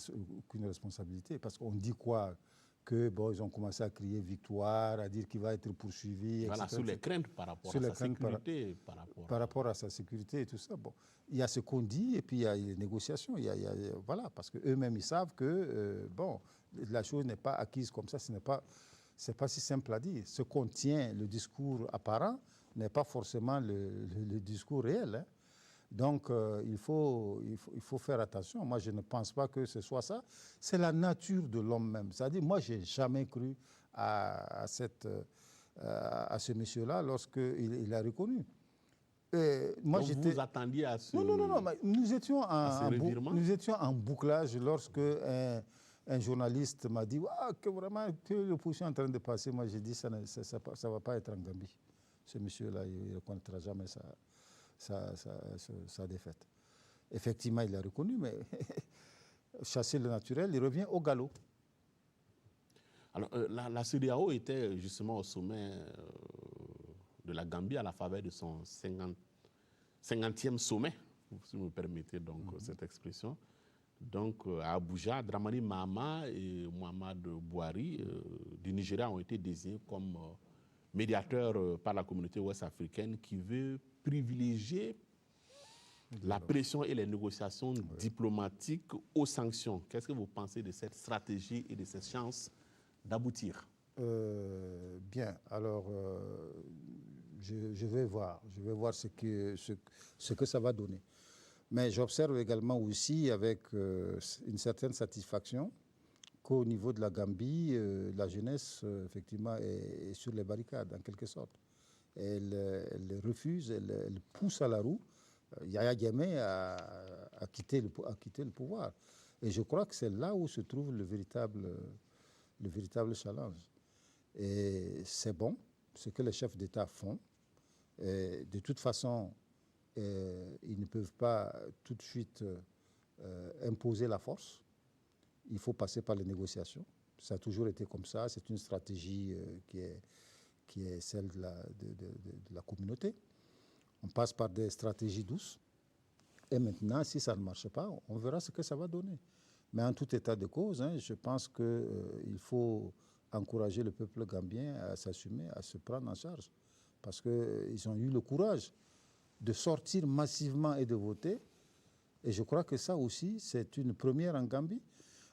responsabilité. Parce qu'on dit quoi? Que bon, ils ont commencé à crier victoire, à dire qu'il va être poursuivi, voilà, etc. Sous les craintes par rapport à sa sécurité. Par rapport à sa sécurité et tout ça. Bon, il y a ce qu'on dit et puis il y a les négociations. Voilà, parce qu'eux-mêmes, ils savent que bon, la chose n'est pas acquise comme ça. C'est pas si simple à dire. Ce qu'on tient, le discours apparent, n'est pas forcément le discours réel. Hein. Donc, il faut faire attention. Moi, je ne pense pas que ce soit ça. C'est la nature de l'homme même. C'est-à-dire, moi, je n'ai jamais cru à ce monsieur-là lorsqu'il a reconnu. Moi, donc vous attendiez à ce... Non, mais nous étions en bouclage lorsque un journaliste m'a dit que vraiment que l'opposition est en train de passer. Moi, j'ai dit ça ne va pas être en Gambie. Ce monsieur-là, il ne reconnaîtra jamais sa défaite. Effectivement, il l'a reconnu, mais chasser le naturel, il revient au galop. Alors, la CEDEAO était justement au sommet de la Gambie à la faveur de son 50e sommet, si vous me permettez donc cette expression. Donc, à Abuja, Dramani Mahama et Mohamed Bouhari du Nigeria ont été désignés comme médiateur par la communauté ouest-africaine qui veut privilégier la pression et les négociations diplomatiques aux sanctions. Qu'est-ce que vous pensez de cette stratégie et de cette chance d'aboutir? Bien, alors je vais voir ce que ça va donner. Mais j'observe également aussi avec une certaine satisfaction qu'au niveau de la Gambie, la jeunesse, effectivement, est sur les barricades, en quelque sorte. Elle refuse, elle pousse à la roue. Yaya Jammeh a quitté le pouvoir. Et je crois que c'est là où se trouve le véritable challenge. Et c'est bon, ce que les chefs d'État font. Et de toute façon, ils ne peuvent pas tout de suite imposer la force. Il faut passer par les négociations. Ça a toujours été comme ça. C'est une stratégie qui est celle de la communauté. On passe par des stratégies douces. Et maintenant, si ça ne marche pas, on verra ce que ça va donner. Mais en tout état de cause, je pense qu'il faut encourager le peuple gambien à s'assumer, à se prendre en charge. Parce qu'ils ont eu le courage de sortir massivement et de voter. Et je crois que ça aussi, c'est une première en Gambie.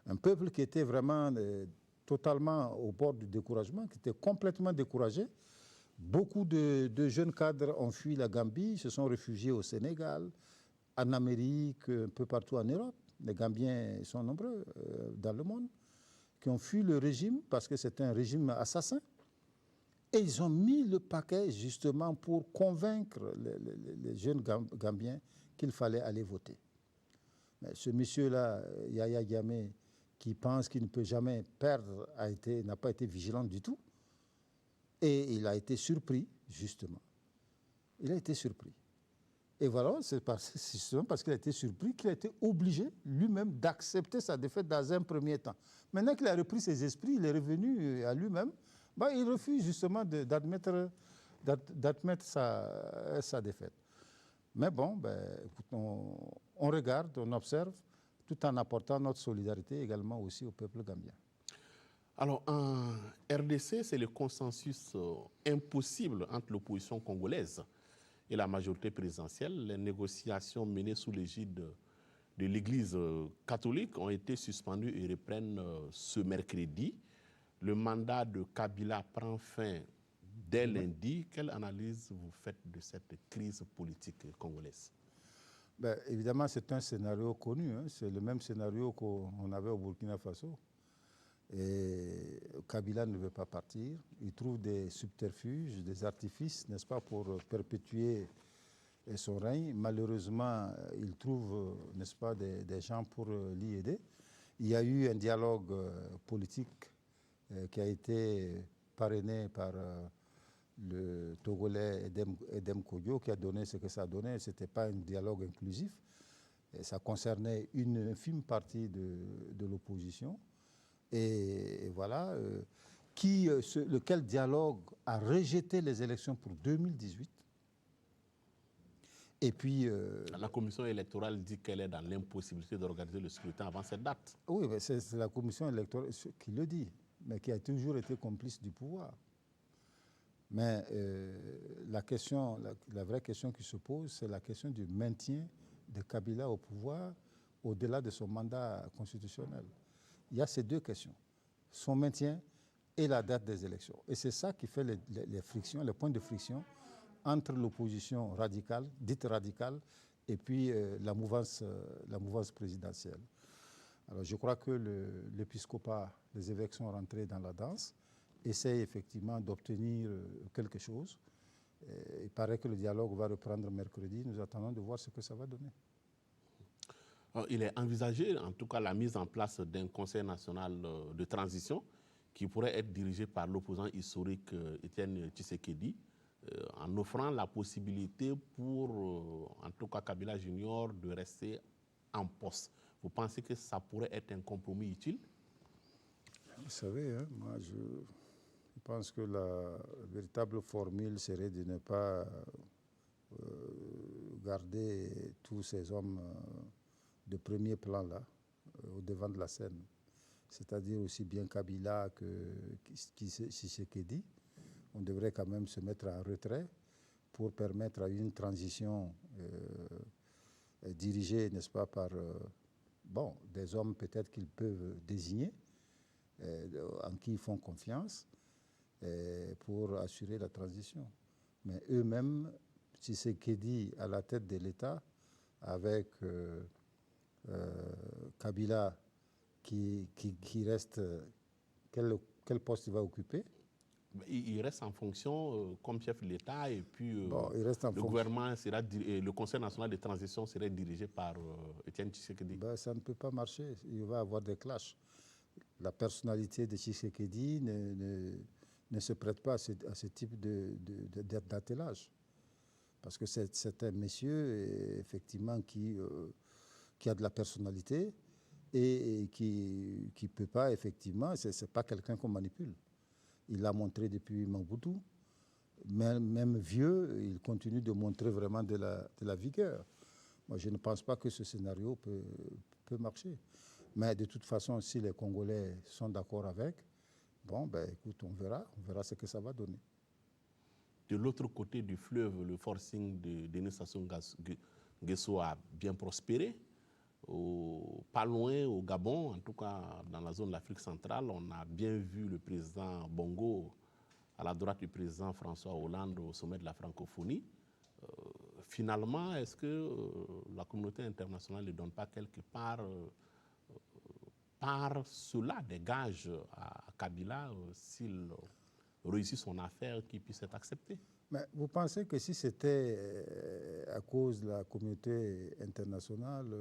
Un peuple qui était vraiment totalement au bord du découragement, qui était complètement découragé. Beaucoup de jeunes cadres ont fui la Gambie, se sont réfugiés au Sénégal, en Amérique, un peu partout en Europe. Les Gambiens sont nombreux dans le monde, qui ont fui le régime parce que c'était un régime assassin. Et ils ont mis le paquet justement pour convaincre les jeunes Gambiens qu'il fallait aller voter. Mais ce monsieur-là, Yaya Jammeh, qui pense qu'il ne peut jamais perdre, n'a pas été vigilant du tout. Et il a été surpris, justement. Il a été surpris. Et voilà, c'est justement parce qu'il a été surpris qu'il a été obligé lui-même d'accepter sa défaite dans un premier temps. Maintenant qu'il a repris ses esprits, il est revenu à lui-même, il refuse justement d'admettre sa défaite. Mais bon, écoute, on regarde, on observe, tout en apportant notre solidarité également aussi au peuple gambien. Alors, en RDC, c'est le consensus impossible entre l'opposition congolaise et la majorité présidentielle. Les négociations menées sous l'égide de l'Église catholique ont été suspendues et reprennent ce mercredi. Le mandat de Kabila prend fin dès lundi. Quelle analyse vous faites de cette crise politique congolaise? Évidemment, c'est un scénario connu. C'est le même scénario qu'on avait au Burkina Faso. Et Kabila ne veut pas partir. Il trouve des subterfuges, des artifices, n'est-ce pas, pour perpétuer son règne. Malheureusement, il trouve, n'est-ce pas, des gens pour l'y aider. Il y a eu un dialogue politique qui a été parrainé par le Togolais Edem Kodjo, qui a donné ce que ça a donné. Ce n'était pas un dialogue inclusif. Et ça concernait une infime partie de l'opposition. Et voilà, lequel dialogue a rejeté les élections pour 2018. Et puis... la commission électorale dit qu'elle est dans l'impossibilité d'organiser le scrutin avant cette date. Oui, mais c'est la commission électorale qui le dit, mais qui a toujours été complice du pouvoir. Mais la vraie question qui se pose, c'est la question du maintien de Kabila au pouvoir au-delà de son mandat constitutionnel. Il y a ces deux questions, son maintien et la date des élections. Et c'est ça qui fait les frictions, les points de friction entre l'opposition radicale, dite radicale, et puis la mouvance présidentielle. Alors je crois que l'épiscopat, les évêques sont rentrés dans la danse, essayent effectivement d'obtenir quelque chose. Il paraît que le dialogue va reprendre mercredi. Nous attendons de voir ce que ça va donner. Alors, il est envisagé, en tout cas, la mise en place d'un conseil national de transition qui pourrait être dirigé par l'opposant historique Étienne Tshisekedi, en offrant la possibilité pour, en tout cas, Kabila Junior de rester en poste. Vous pensez que ça pourrait être un compromis utile? Vous savez, moi, je pense que la véritable formule serait de ne pas garder tous ces hommes de premier plan là, au devant de la scène. C'est-à-dire aussi bien Kabila que Tshisekedi. on devrait quand même se mettre en retrait pour permettre à une transition dirigée, n'est-ce pas, par des hommes peut-être qu'ils peuvent désigner, en qui ils font confiance, pour assurer la transition. Mais eux-mêmes, Tshisekedi à la tête de l'État, avec Kabila qui reste, quel poste il va occuper? Il reste en fonction comme chef de l'État et puis Il reste en le gouvernement sera, le Conseil national de transition serait dirigé par Étienne Tshisekedi. Ça ne peut pas marcher, il va y avoir des clashs. La personnalité de Tshisekedi ne se prête pas à ce type d'attelage. Parce que c'est un monsieur, effectivement, qui a de la personnalité et qui ne peut pas, effectivement, ce n'est pas quelqu'un qu'on manipule. Il l'a montré depuis Mobutu. Même vieux, il continue de montrer vraiment de la vigueur. Moi, je ne pense pas que ce scénario peut marcher. Mais de toute façon, si les Congolais sont d'accord avec, écoute, on verra ce que ça va donner. De l'autre côté du fleuve, le forcing de Denis Sassou Nguesso a bien prospéré. Pas loin, au Gabon, en tout cas dans la zone de l'Afrique centrale, on a bien vu le président Bongo à la droite du président François Hollande au sommet de la francophonie. Finalement, est-ce que la communauté internationale ne donne pas quelque part par cela des gages à Kabila s'il réussit son affaire qui puisse être accepté? Mais vous pensez que si c'était à cause de la communauté internationale,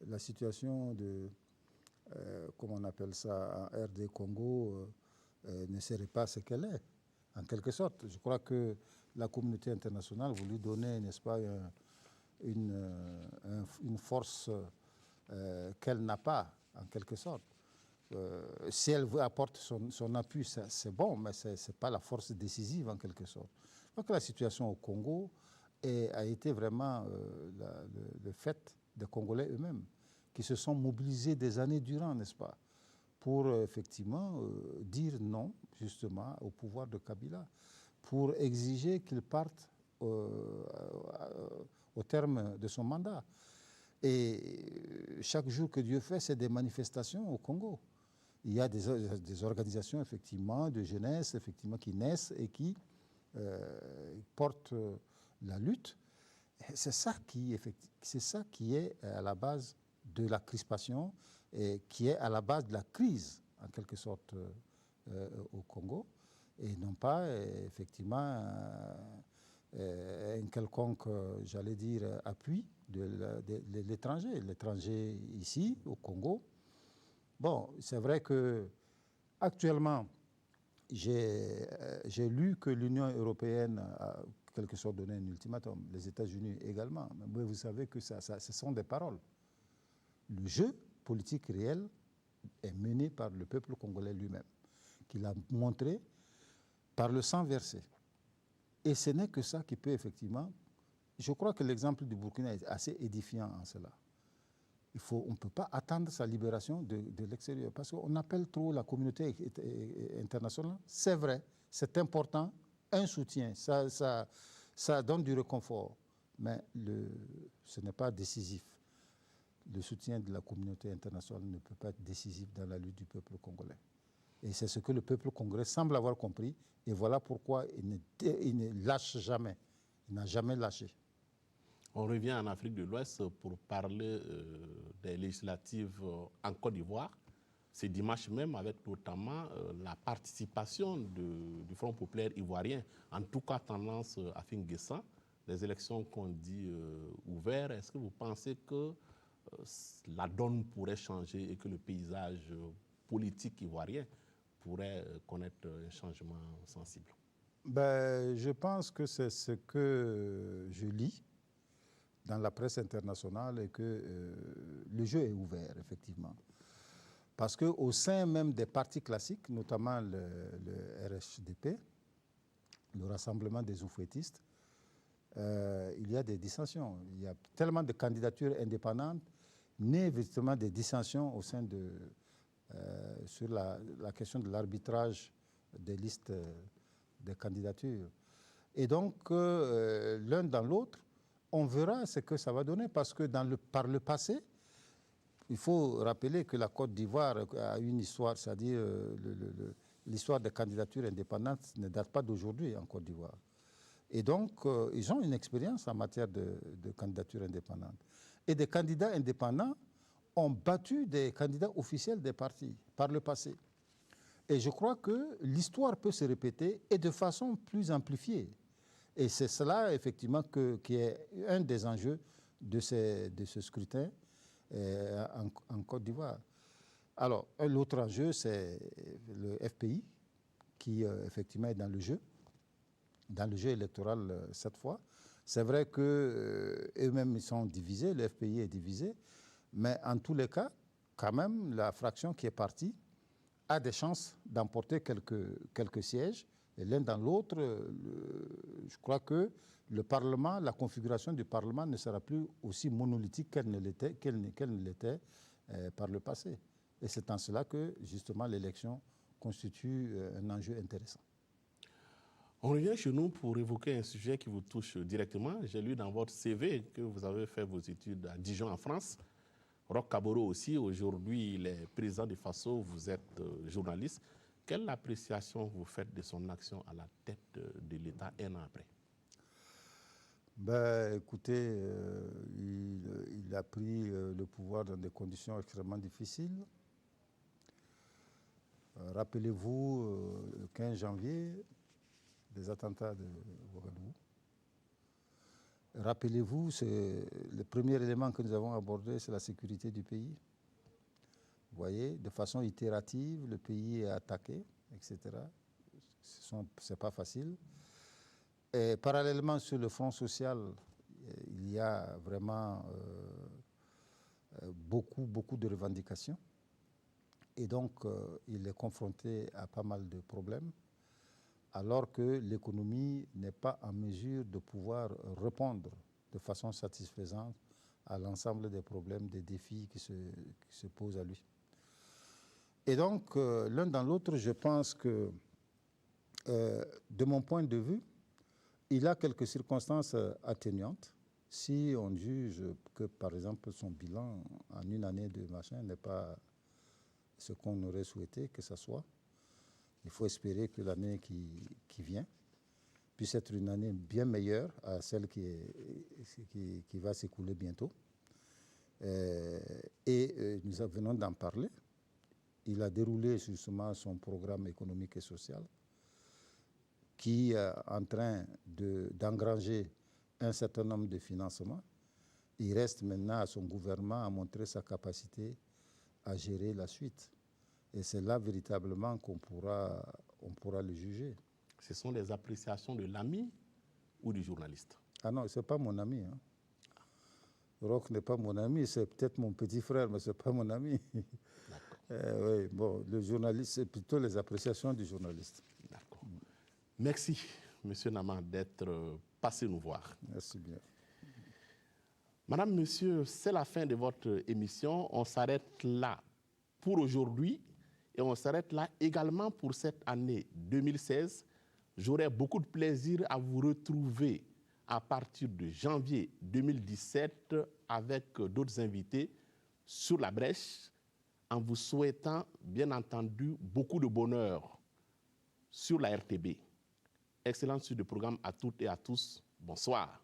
la situation de, comment on appelle ça, en RD Congo, ne serait pas ce qu'elle est, en quelque sorte. Je crois que la communauté internationale voulait donner, n'est-ce pas, une force qu'elle n'a pas, en quelque sorte. Si elle apporte son appui, c'est bon, mais ce n'est pas la force décisive, en quelque sorte. Je crois que la situation au Congo a été vraiment le fait des Congolais eux-mêmes, qui se sont mobilisés des années durant, n'est-ce pas, pour effectivement dire non, justement, au pouvoir de Kabila, pour exiger qu'il parte au terme de son mandat. Et chaque jour que Dieu fait, c'est des manifestations au Congo. Il y a des organisations, effectivement, de jeunesse, effectivement, qui naissent et qui portent la lutte. C'est ça qui est à la base de la crispation et qui est à la base de la crise, en quelque sorte, au Congo, et non pas, effectivement, un quelconque, j'allais dire, appui de l'étranger. L'étranger ici, au Congo. Bon, c'est vrai que actuellement, j'ai lu que l'Union européenne a en quelque sorte donné un ultimatum, les États-Unis également. Mais vous savez que ce sont des paroles. Le jeu politique réel est mené par le peuple congolais lui-même, qui l'a montré par le sang versé. Et ce n'est que ça qui peut effectivement... Je crois que l'exemple du Burkina est assez édifiant en cela. On ne peut pas attendre sa libération de l'extérieur parce qu'on appelle trop la communauté internationale. C'est vrai, c'est important, un soutien, ça donne du réconfort, mais ce n'est pas décisif. Le soutien de la communauté internationale ne peut pas être décisif dans la lutte du peuple congolais. Et c'est ce que le peuple congolais semble avoir compris, et voilà pourquoi il ne lâche jamais. Il n'a jamais lâché. On revient en Afrique de l'Ouest pour parler des législatives en Côte d'Ivoire. C'est dimanche même avec notamment la participation du Front populaire ivoirien, en tout cas tendance à Nguessan, des élections qu'on dit ouvertes. Est-ce que vous pensez que la donne pourrait changer et que le paysage politique ivoirien pourrait connaître un changement sensible? Je pense que c'est ce que je lis dans la presse internationale et que le jeu est ouvert, effectivement. Parce qu'au sein même des partis classiques, notamment le RHDP, le Rassemblement des Oufouettistes, il y a des dissensions. Il y a tellement de candidatures indépendantes, nées justement des dissensions au sein sur la question de l'arbitrage des listes des candidatures. Et donc, l'un dans l'autre, on verra ce que ça va donner, parce que par le passé, il faut rappeler que la Côte d'Ivoire a une histoire, c'est-à-dire l'histoire des candidatures indépendantes ne date pas d'aujourd'hui en Côte d'Ivoire. Et donc, ils ont une expérience en matière de candidature indépendante. Et des candidats indépendants ont battu des candidats officiels des partis par le passé. Et je crois que l'histoire peut se répéter et de façon plus amplifiée. Et c'est cela, effectivement, qui est un des enjeux de ce scrutin en Côte d'Ivoire. Alors, l'autre enjeu, c'est le FPI, qui, effectivement, est dans le jeu électoral cette fois. C'est vrai qu'eux-mêmes, ils sont divisés, le FPI est divisé, mais en tous les cas, quand même, la fraction qui est partie a des chances d'emporter quelques sièges. Et l'un dans l'autre, je crois que le Parlement, la configuration du Parlement ne sera plus aussi monolithique qu'elle ne l'était par le passé. Et c'est en cela que, justement, l'élection constitue un enjeu intéressant. On revient chez nous pour évoquer un sujet qui vous touche directement. J'ai lu dans votre CV que vous avez fait vos études à Dijon, en France. Roch Kaboré aussi, aujourd'hui, il est président de FASO, vous êtes journaliste. Quelle appréciation vous faites de son action à la tête de l'État un an après? Ben, écoutez, il a pris le pouvoir dans des conditions extrêmement difficiles. Rappelez-vous, le 15 janvier, des attentats de Ouagadougou. Rappelez-vous, le premier élément que nous avons abordé, c'est la sécurité du pays. Vous voyez, de façon itérative, le pays est attaqué, etc. Ce n'est pas facile. Et parallèlement, sur le front social, il y a vraiment beaucoup de revendications. Et donc, il est confronté à pas mal de problèmes, alors que l'économie n'est pas en mesure de pouvoir répondre de façon satisfaisante à l'ensemble des problèmes, des défis qui se posent à lui. Et donc, l'un dans l'autre, je pense que, de mon point de vue, il a quelques circonstances atténuantes. Si on juge que, par exemple, son bilan en une année de machin n'est pas ce qu'on aurait souhaité que ça soit, il faut espérer que l'année qui vient puisse être une année bien meilleure à celle qui va s'écouler bientôt. Et nous venons d'en parler. Il a déroulé justement son programme économique et social qui est en train d'engranger un certain nombre de financements. Il reste maintenant à son gouvernement à montrer sa capacité à gérer la suite. Et c'est là véritablement qu'on pourra le juger. Ce sont des appréciations de l'ami ou du journaliste? Ah non, ce n'est pas mon ami. Hein. Roch n'est pas mon ami, c'est peut-être mon petit frère, mais ce n'est pas mon ami. Oui, bon, le journaliste, c'est plutôt les appréciations du journaliste. D'accord. Merci, M. Nama, d'être passé nous voir. Merci bien. Madame, Monsieur, c'est la fin de votre émission. On s'arrête là pour aujourd'hui et on s'arrête là également pour cette année 2016. J'aurai beaucoup de plaisir à vous retrouver à partir de janvier 2017 avec d'autres invités sur la brèche, en vous souhaitant, bien entendu, beaucoup de bonheur sur la RTB. Excellente suite de programme à toutes et à tous. Bonsoir.